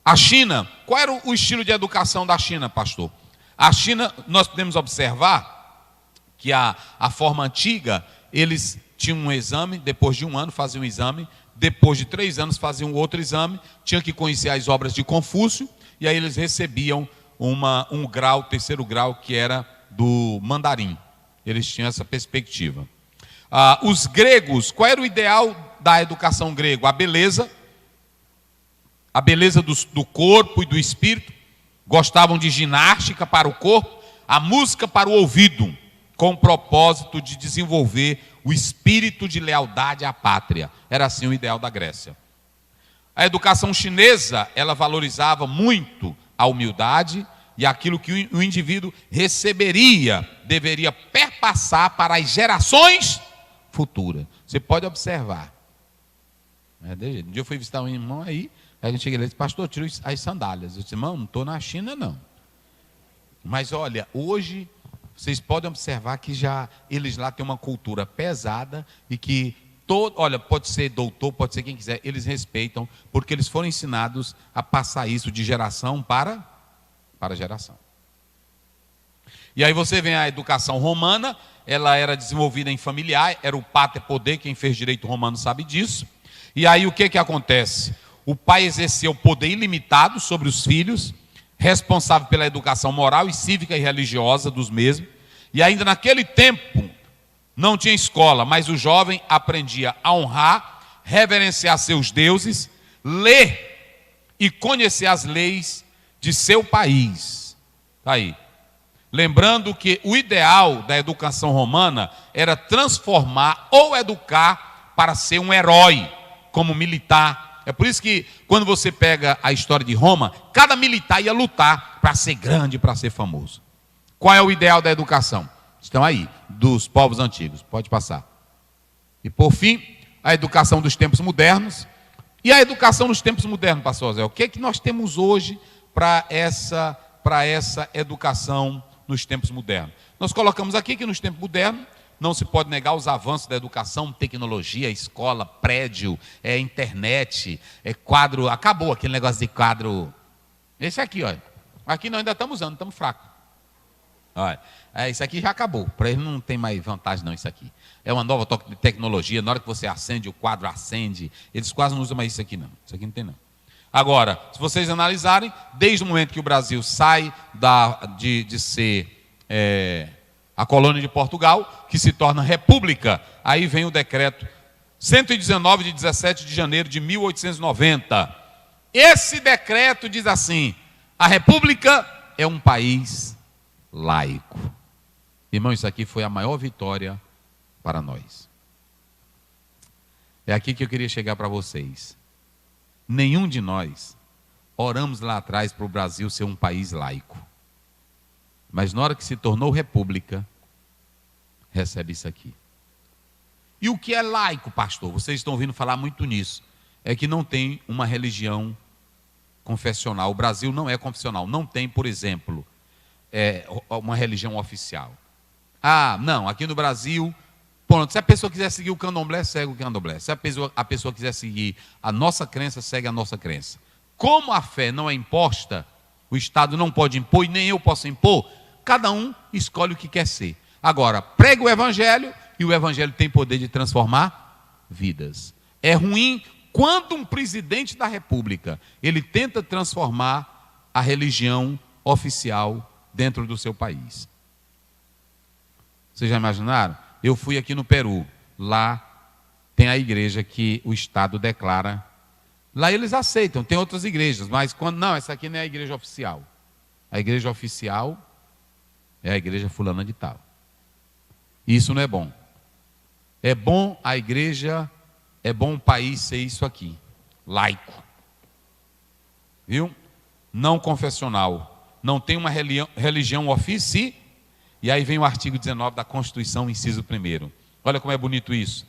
A China, qual era o estilo de educação da China, pastor? A China, nós podemos observar que a forma antiga, eles tinham um exame, depois de um ano faziam um exame, depois de 3 anos faziam outro exame, tinham que conhecer as obras de Confúcio, e aí eles recebiam um grau, terceiro grau, que era do mandarim. Eles tinham essa perspectiva. Os gregos, qual era o ideal da educação grega? A beleza do corpo e do espírito. Gostavam de ginástica para o corpo, a música para o ouvido, com o propósito de desenvolver o espírito de lealdade à pátria. Era assim o ideal da Grécia. A educação chinesa, ela valorizava muito a humildade, e aquilo que o indivíduo receberia, deveria perpassar para as gerações futuras. Você pode observar. Um dia eu fui visitar um irmão aí a gente chega e disse, pastor, tira as sandálias. Eu disse, irmão, não estou na China não. Mas olha, hoje vocês podem observar que já eles lá têm uma cultura pesada e que olha, pode ser doutor, pode ser quem quiser, eles respeitam, porque eles foram ensinados a passar isso de geração para geração. E aí você vem a educação romana, ela era desenvolvida em familiar, era o pater poder, quem fez direito romano sabe disso. E aí o que acontece? O pai exercia o poder ilimitado sobre os filhos, responsável pela educação moral e cívica e religiosa dos mesmos. E ainda naquele tempo não tinha escola, mas o jovem aprendia a honrar, reverenciar seus deuses, ler e conhecer as leis de seu país. Está aí. Lembrando que o ideal da educação romana era transformar ou educar para ser um herói, como militar. É por isso que quando você pega a história de Roma, cada militar ia lutar para ser grande, para ser famoso. Qual é o ideal da educação? Estão aí, dos povos antigos. Pode passar. E por fim, a educação dos tempos modernos. E a educação dos tempos modernos, pastor Zé, o que é que nós temos hoje para essa educação nos tempos modernos? Nós colocamos aqui que nos tempos modernos não se pode negar os avanços da educação, tecnologia, escola, prédio, internet, quadro. Acabou aquele negócio de quadro. Esse aqui, olha. Aqui nós ainda estamos usando, estamos fracos. Olha, isso aqui já acabou. Para ele não tem mais vantagem não isso aqui. É uma nova tecnologia. Na hora que você acende, o quadro acende. Eles quase não usam mais isso aqui não. Isso aqui não tem não. Agora, se vocês analisarem, desde o momento que o Brasil sai de ser a colônia de Portugal, que se torna república, aí vem o decreto 119 de 17 de janeiro de 1890. Esse decreto diz assim: a república é um país laico. Irmão, isso aqui foi a maior vitória para nós. É aqui que eu queria chegar para vocês. Nenhum de nós oramos lá atrás para o Brasil ser um país laico. Mas na hora que se tornou república, recebe isso aqui. E o que é laico, pastor? Vocês estão ouvindo falar muito nisso. É que não tem uma religião confessional. O Brasil não é confessional. Não tem, por exemplo, uma religião oficial. Não, aqui no Brasil... Pronto, se a pessoa quiser seguir o candomblé, segue o candomblé. Se a pessoa quiser seguir a nossa crença, segue a nossa crença. Como a fé não é imposta, o Estado não pode impor e nem eu posso impor, cada um escolhe o que quer ser. Agora, prega o Evangelho e o Evangelho tem poder de transformar vidas. É ruim quando um presidente da República, ele tenta transformar a religião oficial dentro do seu país. Vocês já imaginaram? Eu fui aqui no Peru, lá tem a igreja que o Estado declara. Lá eles aceitam, tem outras igrejas, mas quando não, essa aqui não é a igreja oficial. A igreja oficial é a igreja fulana de tal. Isso não é bom. É bom a igreja, é bom o país ser isso aqui, laico. Viu? Não confessional. Não tem uma religião oficial. E aí vem o artigo 19 da Constituição, inciso 1º. Olha como é bonito isso.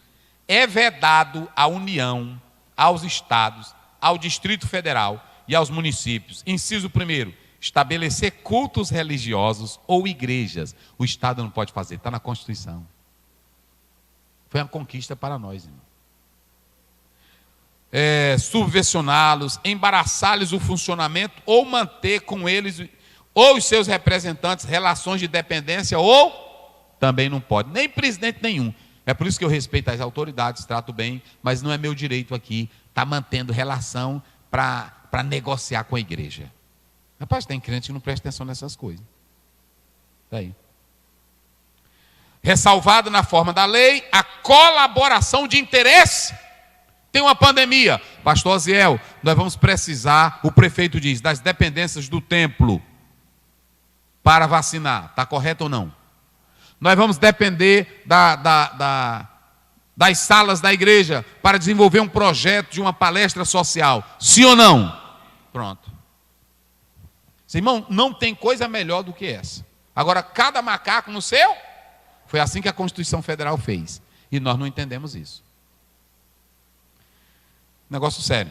É vedado à União, aos estados, ao Distrito Federal e aos municípios. Inciso 1º, estabelecer cultos religiosos ou igrejas. O Estado não pode fazer, está na Constituição. Foi uma conquista para nós, irmão. Subvencioná-los, embaraçar-lhes o funcionamento ou manter com eles ou os seus representantes relações de dependência, ou também não pode, nem presidente nenhum. É por isso que eu respeito as autoridades, trato bem, mas não é meu direito aqui estar mantendo relação para negociar com a igreja. Rapaz, tem crente que não presta atenção nessas coisas. Está aí. Ressalvado na forma da lei, a colaboração de interesse. Tem uma pandemia. Pastor Aziel, nós vamos precisar, o prefeito diz, das dependências do templo para vacinar. Está correto ou não? Nós vamos depender das salas da igreja para desenvolver um projeto de uma palestra social. Sim ou não? Pronto. Irmão, não tem coisa melhor do que essa. Agora, cada macaco no seu, foi assim que a Constituição Federal fez. E nós não entendemos isso. Negócio sério.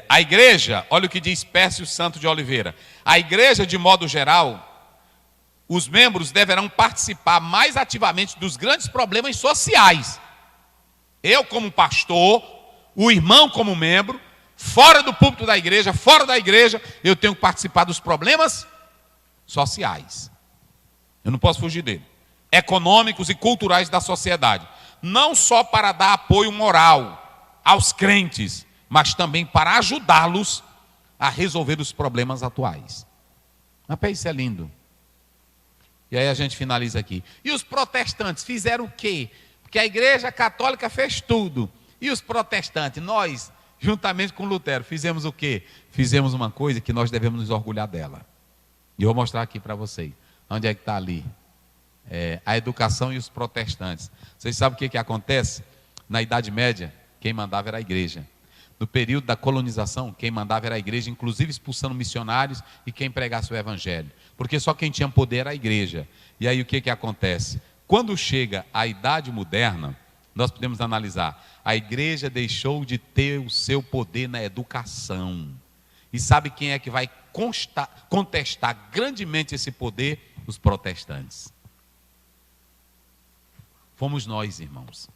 A igreja, olha o que diz Pércio Santo de Oliveira. A igreja, de modo geral, os membros deverão participar mais ativamente dos grandes problemas sociais. Eu, como pastor, o irmão, como membro, fora do púlpito da igreja, fora da igreja, eu tenho que participar dos problemas sociais. Eu não posso fugir dele. Econômicos e culturais da sociedade. Não só para dar apoio moral aos crentes, mas também para ajudá-los a resolver os problemas atuais. Rapaz, isso é lindo. E aí a gente finaliza aqui. E os protestantes fizeram o quê? Porque a igreja católica fez tudo. E os protestantes, nós, juntamente com Lutero, fizemos o quê? Fizemos uma coisa que nós devemos nos orgulhar dela. E eu vou mostrar aqui para vocês. Onde é que está ali? A educação e os protestantes. Vocês sabem o que acontece? Na Idade Média, quem mandava era a igreja. No período da colonização, quem mandava era a igreja, inclusive expulsando missionários e quem pregasse o evangelho. Porque só quem tinha poder era a igreja. E aí o que acontece? Quando chega a Idade Moderna, nós podemos analisar. A igreja deixou de ter o seu poder na educação. E sabe quem é que vai contestar grandemente esse poder? Os protestantes. Fomos nós, irmãos.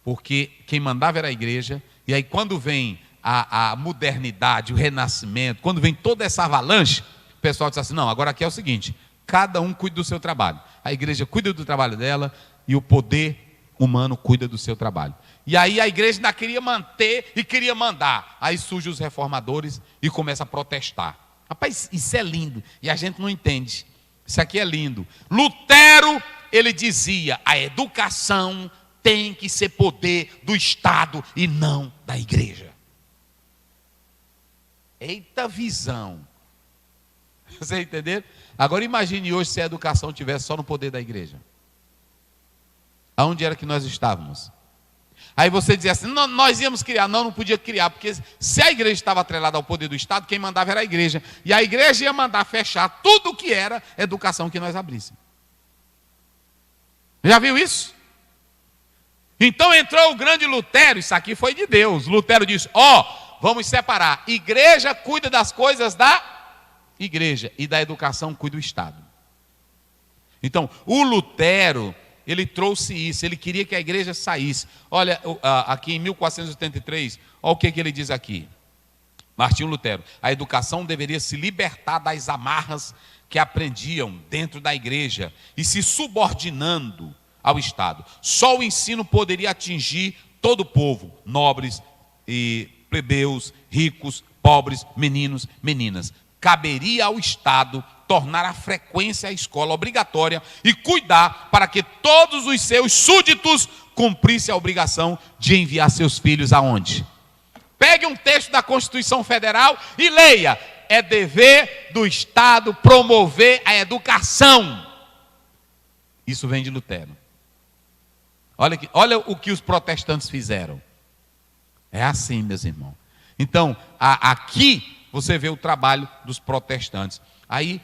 Porque quem mandava era a igreja, e aí quando vem a modernidade, o renascimento, quando vem toda essa avalanche, o pessoal diz assim, não, agora aqui é o seguinte, cada um cuida do seu trabalho. A igreja cuida do trabalho dela, e o poder humano cuida do seu trabalho. E aí a igreja ainda queria manter e queria mandar. Aí surgem os reformadores e começa a protestar. Rapaz, isso é lindo, e a gente não entende. Isso aqui é lindo. Lutero, ele dizia, a educação tem que ser poder do Estado e não da igreja. Eita visão. Você entendeu? Agora imagine hoje se a educação tivesse só no poder da igreja. Aonde era que nós estávamos? Aí você dizia assim, não, nós íamos criar. Não podia criar, porque se a igreja estava atrelada ao poder do Estado, quem mandava era a igreja. E a igreja ia mandar fechar tudo o que era educação que nós abríssemos. Já viu isso? Então entrou o grande Lutero, isso aqui foi de Deus. Lutero disse, vamos separar. Igreja cuida das coisas da igreja e da educação cuida do Estado. Então, o Lutero, ele trouxe isso, ele queria que a igreja saísse. Olha, aqui em 1483, olha o que ele diz aqui. Martinho Lutero, a educação deveria se libertar das amarras que aprendiam dentro da igreja e se subordinando ao Estado. Só o ensino poderia atingir todo o povo, nobres e plebeus, ricos, pobres, meninos, meninas. Caberia ao Estado tornar a frequência à escola obrigatória e cuidar para que todos os seus súditos cumprissem a obrigação de enviar seus filhos aonde? Pegue um texto da Constituição Federal e leia. É dever do Estado promover a educação. Isso vem de Lutero. Olha o que os protestantes fizeram. É assim, meus irmãos. Então, aqui você vê o trabalho dos protestantes. Aí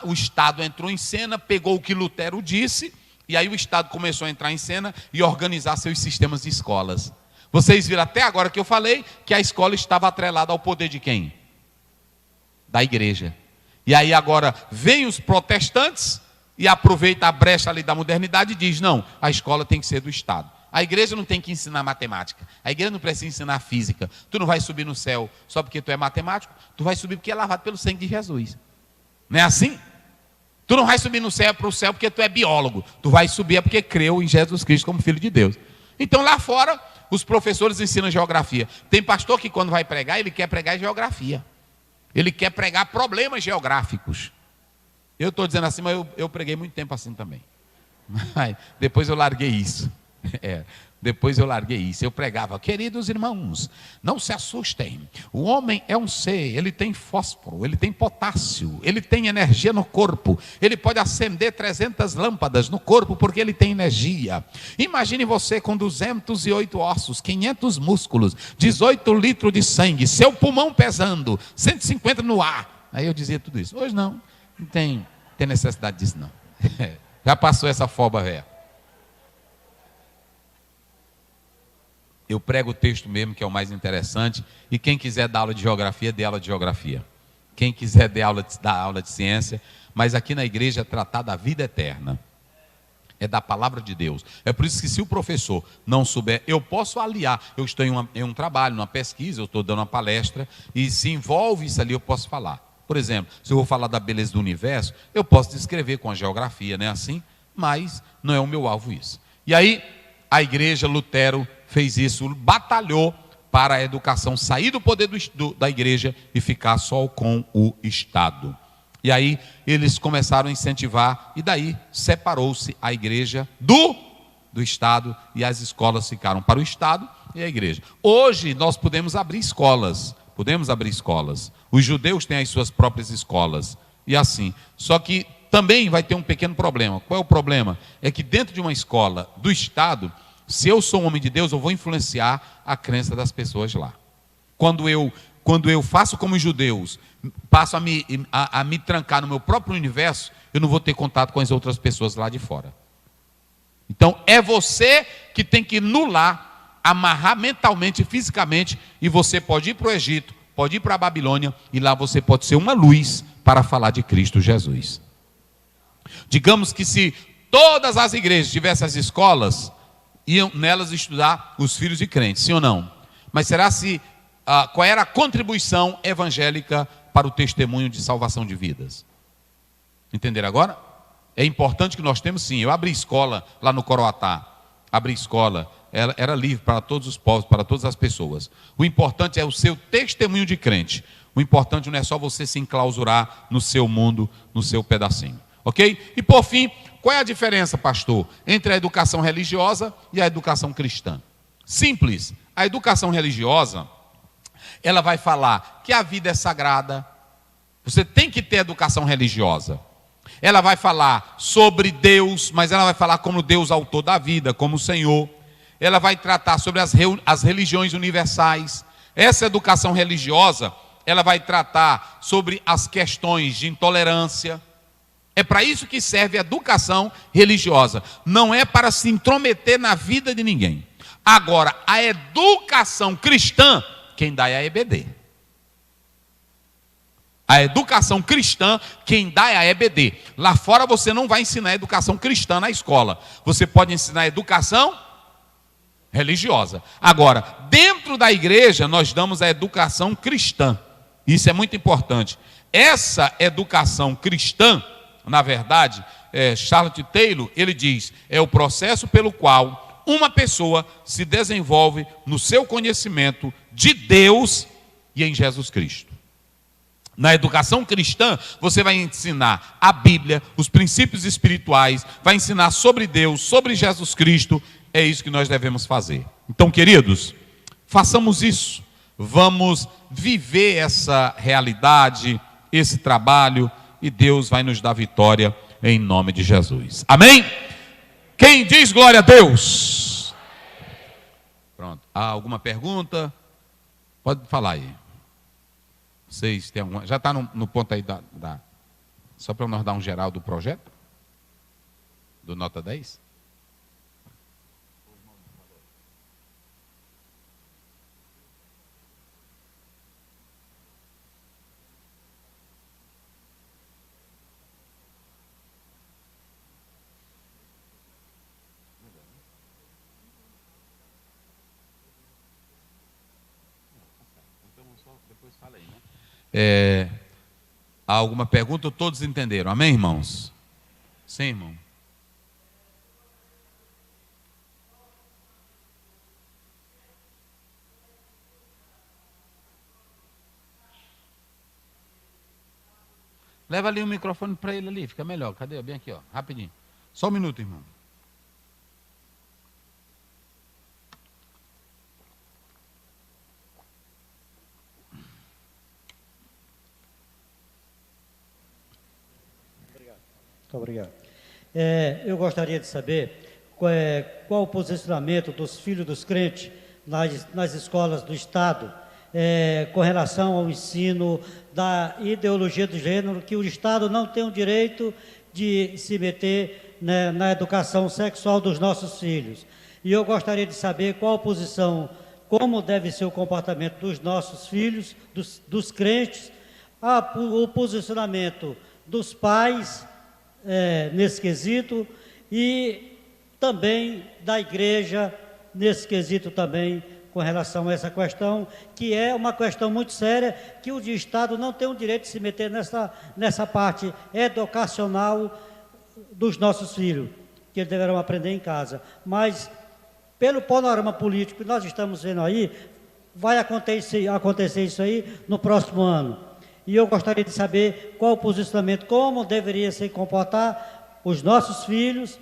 o Estado entrou em cena, pegou o que Lutero disse, e aí o Estado começou a entrar em cena e organizar seus sistemas de escolas. Vocês viram até agora que eu falei que a escola estava atrelada ao poder de quem? Da igreja. E aí agora vem os protestantes e aproveita a brecha ali da modernidade e diz, não, a escola tem que ser do Estado. A igreja não tem que ensinar matemática. A igreja não precisa ensinar física. Tu não vai subir no céu só porque tu é matemático. Tu vai subir porque é lavado pelo sangue de Jesus. Não é assim? Tu não vai subir no céu para o céu porque tu é biólogo. Tu vai subir porque creu em Jesus Cristo como Filho de Deus. Então lá fora, os professores ensinam geografia. Tem pastor que quando vai pregar, ele quer pregar geografia. Ele quer pregar problemas geográficos. Eu estou dizendo assim, mas eu preguei muito tempo assim também. Mas depois eu larguei isso. Depois eu larguei isso. Eu pregava, queridos irmãos, não se assustem. O homem é um ser, ele tem fósforo, ele tem potássio, ele tem energia no corpo. Ele pode acender 300 lâmpadas no corpo porque ele tem energia. Imagine você com 208 ossos, 500 músculos, 18 litros de sangue, seu pulmão pesando, 150 no ar. Aí eu dizia tudo isso. Hoje não tem necessidade disso não. Já passou essa foba velha. Eu prego o texto mesmo, que é o mais interessante. E quem quiser dar aula de geografia, dê aula de geografia. Quem quiser dar aula de ciência. Mas aqui na igreja é tratar da vida eterna. É da palavra de Deus. É por isso que se o professor não souber, eu posso aliar. Eu estou em um trabalho, numa pesquisa, eu estou dando uma palestra. E se envolve isso ali, eu posso falar. Por exemplo, se eu vou falar da beleza do universo, eu posso descrever com a geografia, não é assim? Mas não é o meu alvo isso. E aí, a igreja, Lutero, fez isso, batalhou para a educação sair do poder da igreja e ficar só com o Estado. E aí eles começaram a incentivar, e daí separou-se a igreja do Estado, e as escolas ficaram para o Estado e a igreja. Hoje nós podemos abrir escolas. Os judeus têm as suas próprias escolas, e assim. Só que também vai ter um pequeno problema. Qual é o problema? É que dentro de uma escola do Estado, se eu sou um homem de Deus, eu vou influenciar a crença das pessoas lá. Quando eu faço como os judeus, passo a me trancar no meu próprio universo, eu não vou ter contato com as outras pessoas lá de fora. Então, é você que tem que nular, amarrar mentalmente e fisicamente, e você pode ir para o Egito, pode ir para a Babilônia, e lá você pode ser uma luz para falar de Cristo Jesus. Digamos que se todas as igrejas tivessem as escolas, iam nelas estudar os filhos de crentes, sim ou não? Mas qual era a contribuição evangélica para o testemunho de salvação de vidas? Entenderam agora? É importante que nós temos sim. Eu abri escola lá no Coroatá, abri escola, era livre para todos os povos, para todas as pessoas. O importante é o seu testemunho de crente. O importante não é só você se enclausurar no seu mundo, no seu pedacinho. Ok? E por fim, qual é a diferença, pastor, entre a educação religiosa e a educação cristã? Simples. A educação religiosa, ela vai falar que a vida é sagrada. Você tem que ter educação religiosa. Ela vai falar sobre Deus, mas ela vai falar como Deus autor da vida, como o Senhor. Ela vai tratar sobre as religiões universais. Essa educação religiosa, ela vai tratar sobre as questões de intolerância. É para isso que serve a educação religiosa. Não é para se intrometer na vida de ninguém. Agora, a educação cristã, quem dá é a EBD. A educação cristã, quem dá é a EBD. Lá fora você não vai ensinar educação cristã na escola. Você pode ensinar educação religiosa. Agora, dentro da igreja, nós damos a educação cristã. Isso é muito importante. Essa educação cristã, na verdade, Charlotte Taylor, ele diz: é o processo pelo qual uma pessoa se desenvolve no seu conhecimento de Deus e em Jesus Cristo. Na educação cristã, você vai ensinar a Bíblia, os princípios espirituais, vai ensinar sobre Deus, sobre Jesus Cristo. É isso que nós devemos fazer. Então, queridos, façamos isso. Vamos viver essa realidade, esse trabalho, e Deus vai nos dar vitória em nome de Jesus. Amém? Quem diz glória a Deus? Pronto. Há alguma pergunta? Pode falar aí. Vocês têm alguma? Já está no ponto aí só para nós dar um geral do projeto? Do Nota 10? Há alguma pergunta? Todos entenderam? Amém, irmãos? Sim, irmão. Leva ali o microfone para ele ali, fica melhor. Cadê? Bem aqui, ó, rapidinho. Só um minuto, irmão. Muito obrigado. Eu gostaria de saber qual o posicionamento dos filhos dos crentes nas escolas do Estado com relação ao ensino da ideologia do gênero, que o Estado não tem o direito de se meter, né, na educação sexual dos nossos filhos. E eu gostaria de saber qual a posição, como deve ser o comportamento dos nossos filhos, dos crentes, o posicionamento dos pais nesse quesito, e também da igreja nesse quesito também, com relação a essa questão, que é uma questão muito séria, que o Estado não tem o direito de se meter nessa parte educacional dos nossos filhos, que eles deverão aprender em casa. Mas, pelo panorama político que nós estamos vendo aí, vai acontecer isso aí no próximo ano. E eu gostaria de saber qual o posicionamento, como deveria se comportar os nossos filhos,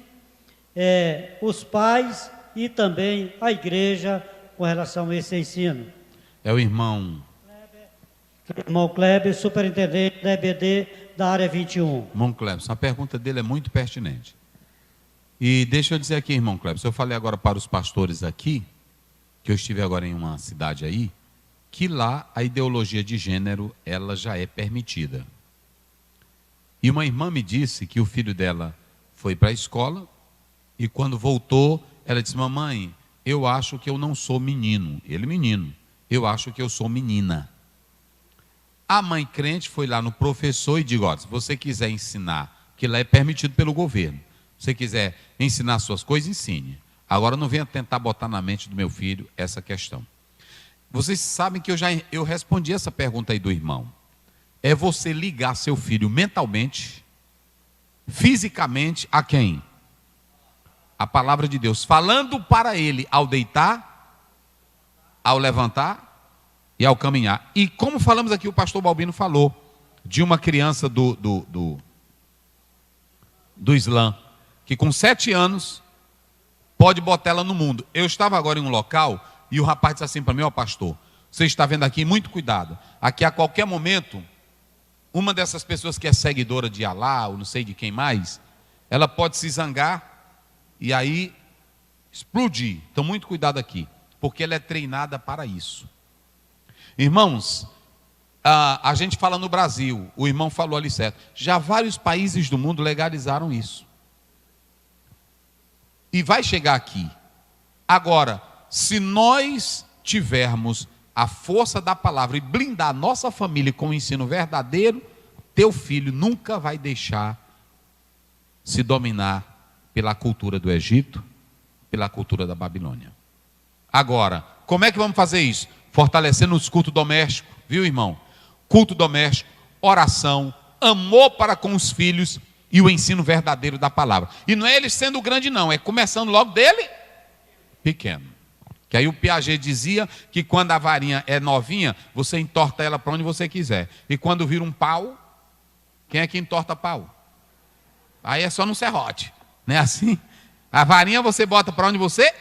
os pais e também a igreja com relação a esse ensino. É o irmão Kleber, superintendente da EBD da área 21. Irmão Kleber, a pergunta dele é muito pertinente. E deixa eu dizer aqui, irmão Kleber, eu falei agora para os pastores aqui, que eu estive agora em uma cidade aí, que lá a ideologia de gênero, ela já é permitida. E uma irmã me disse que o filho dela foi para a escola e quando voltou, ela disse: mamãe, eu acho que eu não sou menino. Ele menino. Eu acho que eu sou menina. A mãe crente foi lá no professor e disse: olha, se você quiser ensinar, que lá é permitido pelo governo, se você quiser ensinar suas coisas, ensine. Agora não venha tentar botar na mente do meu filho essa questão. Vocês sabem que eu respondi essa pergunta aí do irmão. É você ligar seu filho mentalmente, fisicamente, a quem? A palavra de Deus, falando para ele ao deitar, ao levantar e ao caminhar. E como falamos aqui, o pastor Balbino falou de uma criança do Islã, que com 7 anos pode botar ela no mundo. Eu estava agora em um local e o rapaz disse assim para mim: ó pastor, você está vendo aqui, muito cuidado, aqui a qualquer momento, uma dessas pessoas que é seguidora de Alá, ou não sei de quem mais, ela pode se zangar e aí explodir. Então muito cuidado aqui, porque ela é treinada para isso. Irmãos, a gente fala no Brasil, o irmão falou ali certo, já vários países do mundo legalizaram isso. E vai chegar aqui. Agora, se nós tivermos a força da palavra e blindar a nossa família com o ensino verdadeiro, teu filho nunca vai deixar se dominar pela cultura do Egito, pela cultura da Babilônia. Agora, como é que vamos fazer isso? Fortalecendo os cultos domésticos, viu, irmão? Culto doméstico, oração, amor para com os filhos e o ensino verdadeiro da palavra. E não é ele sendo grande não, é começando logo dele pequeno. Que aí o Piaget dizia que quando a varinha é novinha, você entorta ela para onde você quiser. E quando vira um pau, quem é que entorta pau? Aí é só no serrote, não é assim? A varinha você bota para onde você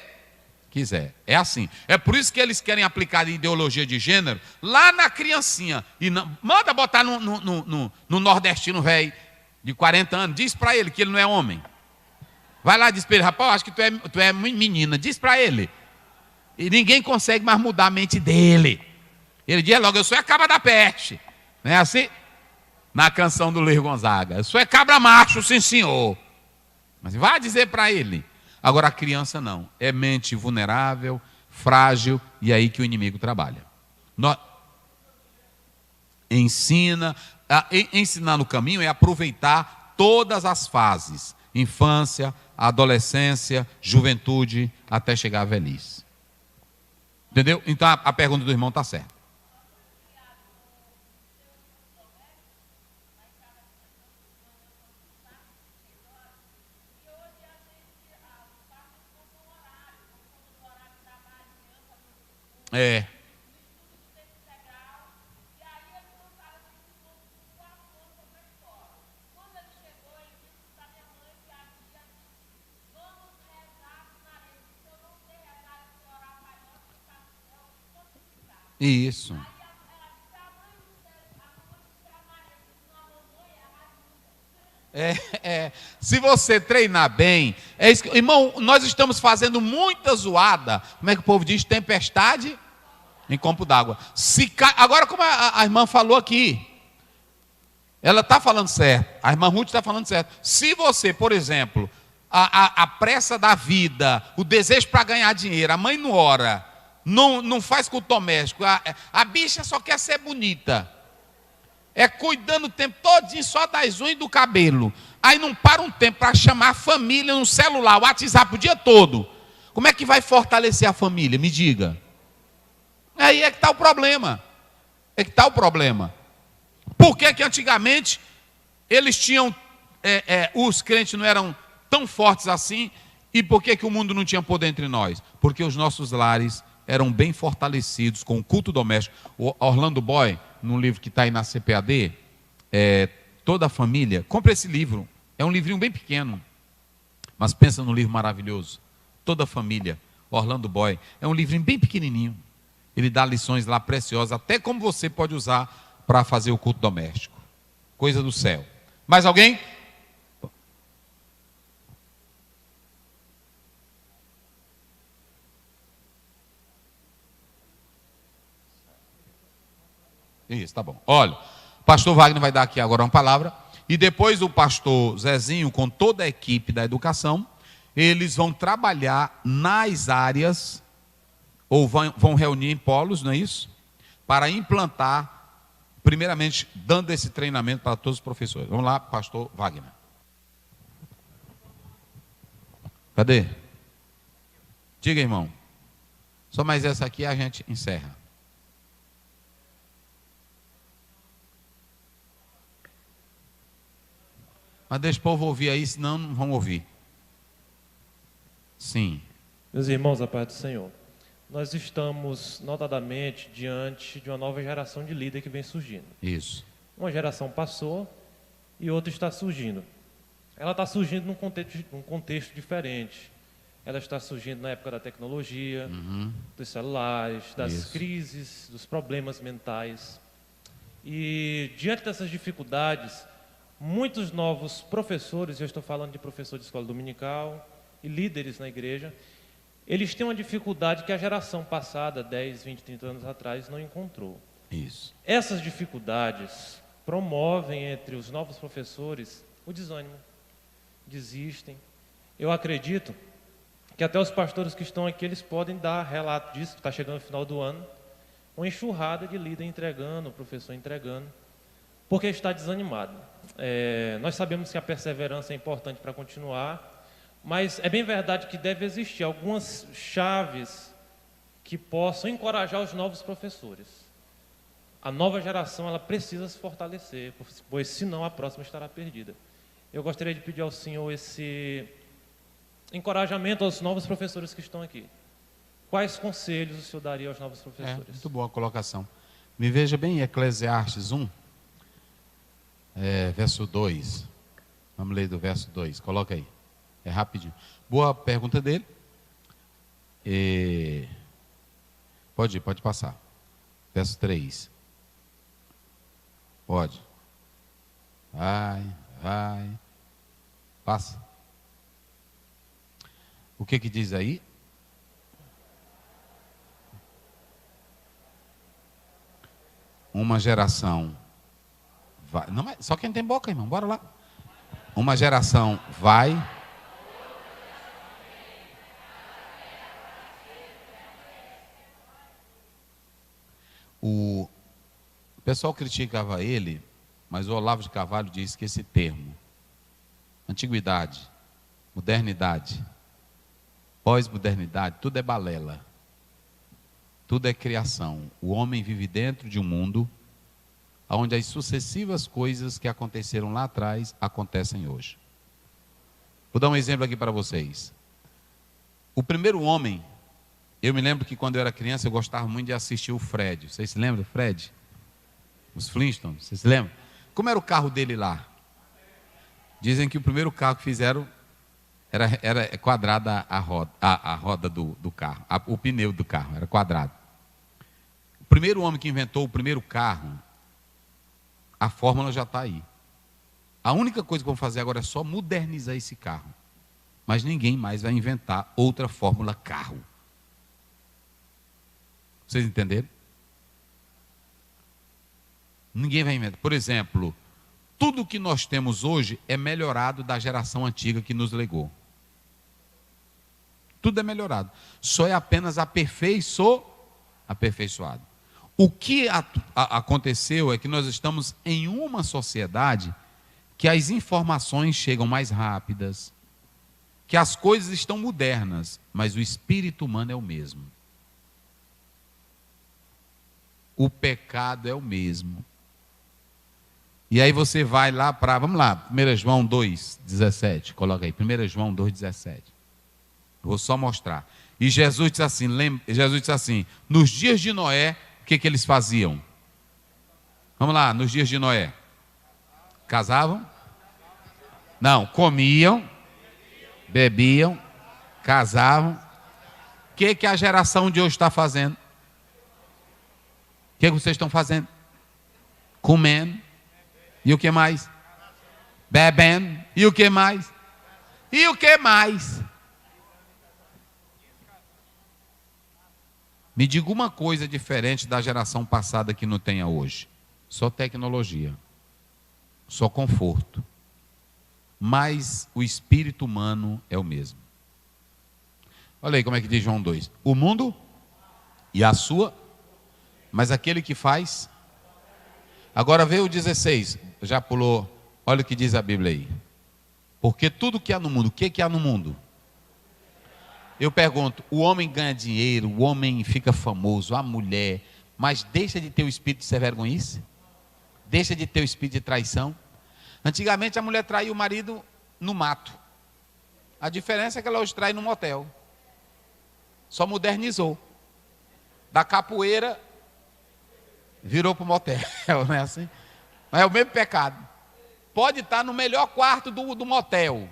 quiser. É assim. É por isso que eles querem aplicar a ideologia de gênero lá na criancinha. E não, manda botar no nordestino velho de 40 anos. Diz para ele que ele não é homem. Vai lá e diz para ele, rapaz, eu acho que tu é menina. Diz para ele. E ninguém consegue mais mudar a mente dele. Ele diz logo, eu sou a cabra da peste. Não é assim? Na canção do Luiz Gonzaga. Eu sou cabra macho, sim senhor. Mas vai dizer para ele. Agora a criança não. É mente vulnerável, frágil, e é aí que o inimigo trabalha. Ensinar no caminho é aproveitar todas as fases. Infância, adolescência, juventude, até chegar à velhice. Entendeu? Então a pergunta do irmão está certa. É. Isso. Se você treinar bem, é isso que, irmão, nós estamos fazendo muita zoada. Como é que o povo diz? Tempestade em copo d'água. Agora, como a irmã falou aqui, ela está falando certo. A irmã Ruth está falando certo. Se você, por exemplo, a pressa da vida, o desejo para ganhar dinheiro, a mãe não ora, não faz culto doméstico, a bicha só quer ser bonita. É cuidando o tempo todinho só das unhas e do cabelo. Aí não para um tempo para chamar a família no celular, o WhatsApp o dia todo. Como é que vai fortalecer a família? Me diga. Aí é que está o problema. É que está o problema. Por que antigamente eles tinham, os crentes não eram tão fortes assim? E por que o mundo não tinha poder entre nós? Porque os nossos lares eram bem fortalecidos com o culto doméstico. O Orlando Boy, num livro que está aí na CPAD, Toda a Família, compra esse livro. É um livrinho bem pequeno, mas pensa num livro maravilhoso. Toda a Família, Orlando Boy. É um livrinho bem pequenininho. Ele dá lições lá preciosas, até como você pode usar para fazer o culto doméstico. Coisa do céu. Mais alguém? Isso, tá bom. Olha, o pastor Wagner vai dar aqui agora uma palavra, e depois o pastor Zezinho, com toda a equipe da educação, eles vão trabalhar nas áreas, ou vão reunir em polos, não é isso? Para implantar, primeiramente, dando esse treinamento para todos os professores. Vamos lá, pastor Wagner. Cadê? Diga, irmão. Só mais essa aqui a gente encerra. Mas deixa o povo ouvir aí, senão não vão ouvir. Sim. Meus irmãos, a paz do Senhor. Nós estamos, notadamente, diante de uma nova geração de líder que vem surgindo. Isso. Uma geração passou e outra está surgindo. Ela está surgindo num contexto diferente. Ela está surgindo na época da tecnologia, dos celulares, das crises, dos problemas mentais. E, diante dessas dificuldades, muitos novos professores, eu estou falando de professor de escola dominical e líderes na igreja, eles têm uma dificuldade que a geração passada, 10, 20, 30 anos atrás, não encontrou. Isso. Essas dificuldades promovem entre os novos professores o desânimo, desistem. Eu acredito que até os pastores que estão aqui, eles podem dar relato disso, que está chegando no final do ano, uma enxurrada de líder entregando, o professor entregando, porque está desanimado. Nós sabemos que a perseverança é importante para continuar, mas é bem verdade que deve existir algumas chaves que possam encorajar os novos professores. A nova geração ela precisa se fortalecer, pois senão a próxima estará perdida. eu gostaria de pedir ao senhor esse encorajamento aos novos professores que estão aqui. Quais conselhos o senhor daria aos novos professores? Muito boa colocação. Me veja bem, Eclesiastes 1, verso 2. Vamos ler do verso 2, coloca aí. É rapidinho. Boa pergunta dele. Pode passar. Verso 3. Pode. Vai. Passa. O que diz aí? Uma geração vai. Não, só quem tem boca, irmão. Bora lá. Uma geração vai. O pessoal criticava ele, mas o Olavo de Carvalho diz que esse termo, antiguidade, modernidade, pós-modernidade, tudo é balela. Tudo é criação. O homem vive dentro de um mundo onde as sucessivas coisas que aconteceram lá atrás acontecem hoje. Vou dar um exemplo aqui para vocês. O primeiro homem, eu me lembro que quando eu era criança eu gostava muito de assistir o Fred. Vocês se lembram do Fred? Os Flintstones, vocês se lembram? Como era o carro dele lá? Dizem que o primeiro carro que fizeram era quadrada a roda do carro, o pneu do carro era quadrado. O primeiro homem que inventou o primeiro carro, a fórmula já está aí. A única coisa que vamos fazer agora é só modernizar esse carro. Mas ninguém mais vai inventar outra fórmula carro. Vocês entenderam? Ninguém vai inventar. Por exemplo, tudo que nós temos hoje é melhorado da geração antiga que nos legou. Tudo é melhorado. Só é apenas aperfeiçoado. O que aconteceu é que nós estamos em uma sociedade que as informações chegam mais rápidas, que as coisas estão modernas, mas o espírito humano é o mesmo. O pecado é o mesmo. E aí você vai lá para, vamos lá, 1 João 2,17, coloca aí, 1 João 2,17. Vou só mostrar. E Jesus disse assim, nos dias de Noé, o que eles faziam? Vamos lá, nos dias de Noé. Casavam? Não, comiam, bebiam, casavam. O que a geração de hoje está fazendo? O que vocês estão fazendo? Comendo. E o que mais? Bebendo. E o que mais? E o que mais? Me diga uma coisa diferente da geração passada que não tenha hoje. Só tecnologia. Só conforto. Mas o espírito humano é o mesmo. Olha aí como é que diz João 2. O mundo e a sua, mas aquele que faz. Agora vê o 16. Já pulou. Olha o que diz a Bíblia aí. Porque tudo que há no mundo, o que há no mundo? Eu pergunto, o homem ganha dinheiro, o homem fica famoso, a mulher, mas deixa de ter o espírito de ser vergonhice? Deixa de ter o espírito de traição? Antigamente a mulher traía o marido no mato. A diferença é que ela hoje trai no motel. Só modernizou. Da capoeira virou para o motel, não é assim? Mas é o mesmo pecado. Pode estar no melhor quarto do motel,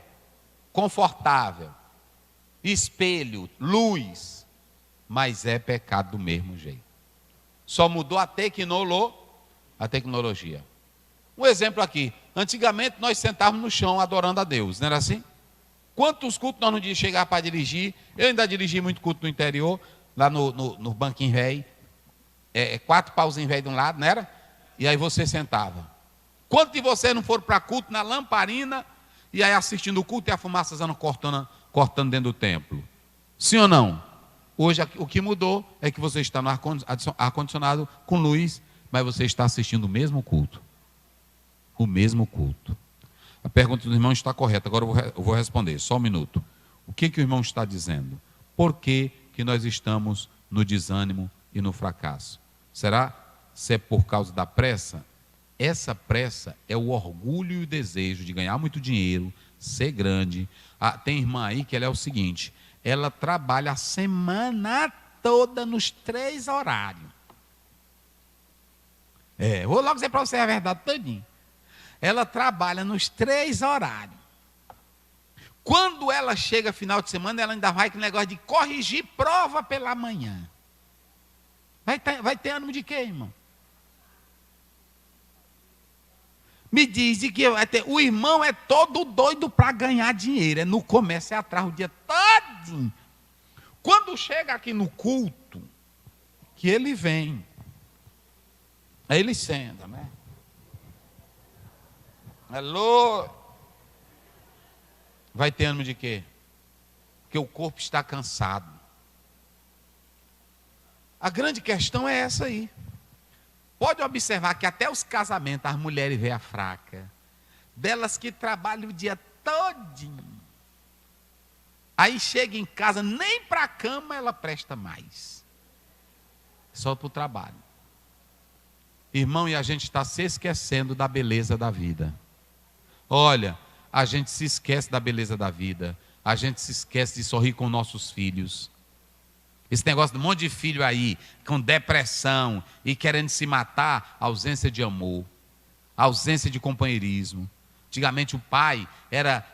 confortável, espelho, luz, mas é pecado do mesmo jeito. Só mudou a tecnologia. Um exemplo aqui, antigamente nós sentávamos no chão adorando a Deus, não era assim? Quantos cultos nós não dizíamos chegar para dirigir? Eu ainda dirigi muito culto no interior, lá no banquinho velho, 4 pauzinhos velho de um lado, não era? E aí você sentava. Quantos de vocês não foram para culto na lamparina, e aí assistindo o culto e a fumaça cortando dentro do templo? Sim ou não? Hoje o que mudou é que você está no ar-condicionado com luz, mas você está assistindo o mesmo culto. O mesmo culto. A pergunta do irmão está correta, agora eu vou responder, só um minuto. O que o irmão está dizendo? Por que nós estamos no desânimo e no fracasso? Será se é por causa da pressa? essa pressa é o orgulho e o desejo de ganhar muito dinheiro, ser grande. Tem irmã aí que ela é o seguinte, ela trabalha a semana toda nos 3 horários. Vou logo dizer para você a verdade todinha. Ela trabalha nos 3 horários. Quando ela chega final de semana, ela ainda vai com o negócio de corrigir prova pela manhã. Vai ter ânimo de quê, irmão? Me diz que o irmão é todo doido para ganhar dinheiro. É no comércio, é atrás o dia todinho. Quando chega aqui no culto, que ele vem. Aí ele senta, né? Alô? Vai ter ânimo de quê? Porque o corpo está cansado. A grande questão é essa aí. Pode observar que até os casamentos, as mulheres veem a fraca. Delas que trabalham o dia todinho. Aí chega em casa, nem para a cama ela presta mais. Só para o trabalho. Irmão, e a gente está se esquecendo da beleza da vida. Olha, a gente se esquece da beleza da vida. A gente se esquece de sorrir com nossos filhos. Esse negócio de um monte de filho aí, com depressão e querendo se matar, ausência de amor, ausência de companheirismo. Antigamente o pai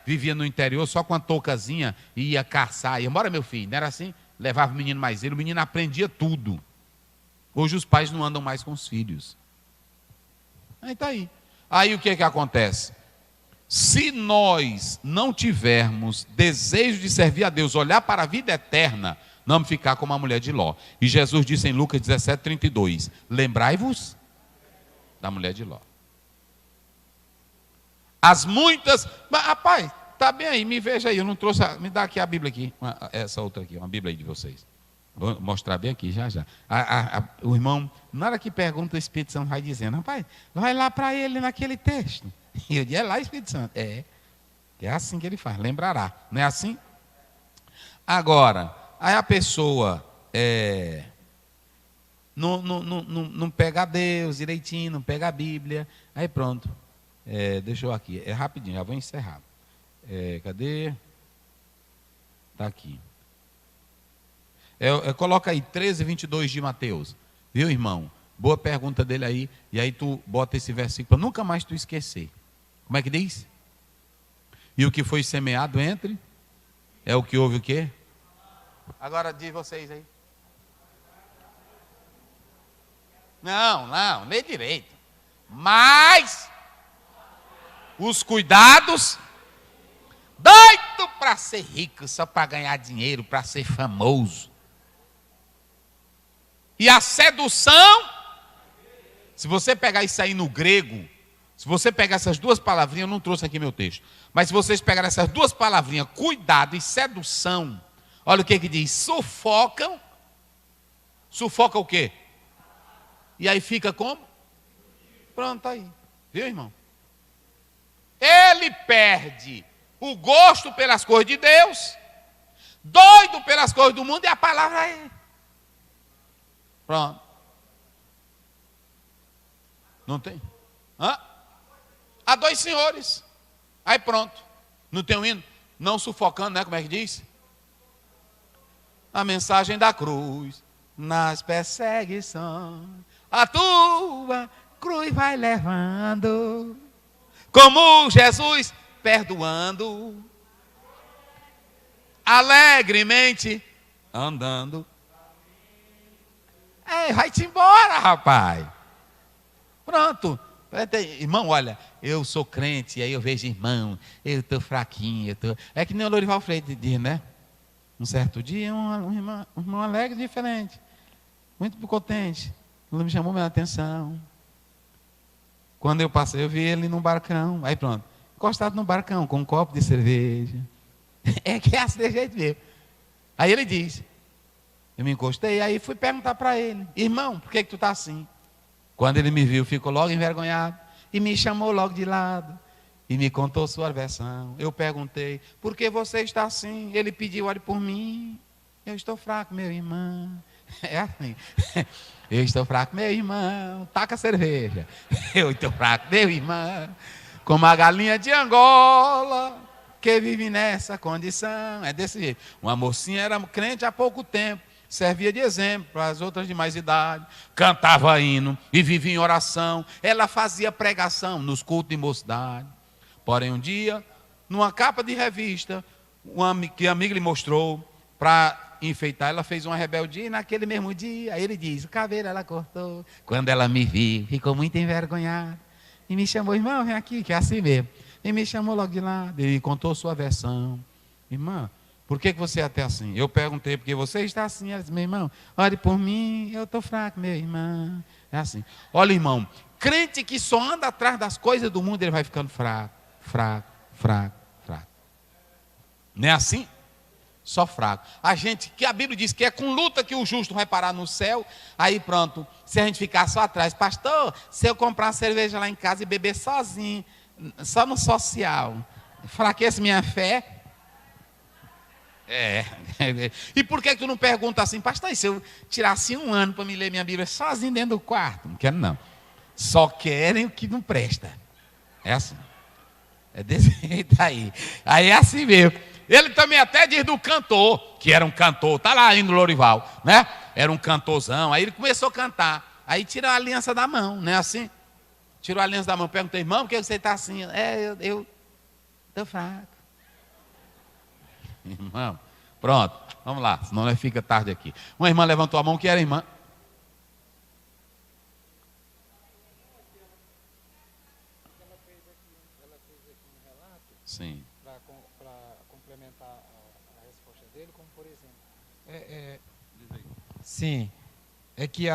vivia no interior só com a toucazinha e ia caçar. Ia embora, meu filho, não era assim? Levava o menino mais ele, o menino aprendia tudo. Hoje os pais não andam mais com os filhos. Aí está aí. Aí o que é que acontece? Se nós não tivermos desejo de servir a Deus, olhar para a vida eterna, não vamos ficar como a mulher de Ló. E Jesus disse em Lucas 17:32, lembrai-vos da mulher de Ló. As muitas... Mas, rapaz, está bem aí, me veja aí, eu não trouxe... Me dá aqui a Bíblia aqui, essa outra aqui, uma Bíblia aí de vocês. Vou mostrar bem aqui, já. O irmão, na hora que pergunta, o Espírito Santo vai dizendo, rapaz, vai lá para ele naquele texto. E eu digo, é lá, Espírito Santo. É assim que ele faz, lembrará. Não é assim? Agora, aí a pessoa não pega a Deus direitinho, não pega a Bíblia, aí pronto. Deixa eu aqui, rapidinho, já vou encerrar. Cadê? Está aqui. Coloca aí 13:22 de Mateus. Viu, irmão? Boa pergunta dele aí. E aí tu bota esse versículo para nunca mais tu esquecer. Como é que diz? E o que foi semeado entre? É o que houve o quê? Agora diz vocês aí. Não, lê direito. Mas os cuidados, doido para ser rico, só para ganhar dinheiro, para ser famoso. E a sedução, se você pegar isso aí no grego, se você pegar essas duas palavrinhas, eu não trouxe aqui meu texto, mas se vocês pegarem essas duas palavrinhas, cuidado e sedução, olha o que diz, sufocam o quê? E aí fica como? Pronto, aí, viu, irmão? Ele perde o gosto pelas coisas de Deus, doido pelas coisas do mundo, e a palavra é... Pronto. Não tem? Há 2 senhores. Aí pronto. Não tem um hino? Não sufocando, né? Como é que diz? A mensagem da cruz nas perseguições. A tua cruz vai levando. Como Jesus perdoando. Alegremente andando. Vai-te embora, rapaz. Pronto. Irmão, olha, eu sou crente, e aí eu vejo irmão, eu estou fraquinho, É que nem o Lorival Freire diz, né? Um certo dia, um irmão alegre diferente, muito contente. Ele me chamou minha atenção. Quando eu passei, eu vi ele num barcão. Aí pronto, encostado no barcão, com um copo de cerveja. É que é assim de jeito mesmo. Aí ele diz... Eu me encostei, aí fui perguntar para ele, irmão, por que tu está assim? Quando ele me viu, ficou logo envergonhado e me chamou logo de lado e me contou sua versão. Eu perguntei, por que você está assim? Ele pediu, olhe por mim, eu estou fraco, meu irmão. É assim. Eu estou fraco, meu irmão, taca a cerveja. Eu estou fraco, meu irmão, como a galinha de Angola, que vive nessa condição. É desse jeito. Uma mocinha era crente há pouco tempo, servia de exemplo para as outras de mais idade, cantava hino e vivia em oração. Ela fazia pregação nos cultos de mocidade. Porém, um dia, numa capa de revista, que a amiga lhe mostrou, para enfeitar, ela fez uma rebeldia, e naquele mesmo dia, aí ele diz, o cabelo ela cortou. Quando ela me viu, ficou muito envergonhada, e me chamou, irmão, vem aqui, que é assim mesmo. E me chamou logo de lado, e contou sua versão. Irmã, por que você é até assim? Eu perguntei, porque você está assim. Ela disse, meu irmão, ore por mim, eu estou fraco, meu irmão. É assim. Olha, irmão, crente que só anda atrás das coisas do mundo, ele vai ficando fraco, fraco, fraco, fraco. Não é assim? Só fraco. A gente, que a Bíblia diz que é com luta que o justo vai parar no céu. Aí pronto, se a gente ficar só atrás, pastor, se eu comprar uma cerveja lá em casa e beber sozinho, só no social, enfraquece minha fé. E por que tu não pergunta assim, pastor, e se eu tirasse um ano para me ler minha Bíblia sozinho dentro do quarto? Não quero não. Só querem o que não presta. É assim. É desse jeito aí. Aí é assim mesmo. Ele também até diz do cantor, que era um cantor, tá lá indo no Lorival, né? Era um cantorzão. Aí ele começou a cantar. Aí tirou a aliança da mão, né? Assim. Tirou a aliança da mão. Perguntei, irmão, por que você está assim? Eu estou fraco. Irmão, pronto. Vamos lá, senão nós fica tarde aqui. Uma irmã levantou a mão, que era irmã. Sim. Para complementar a resposta dele, como por exemplo. Sim, é que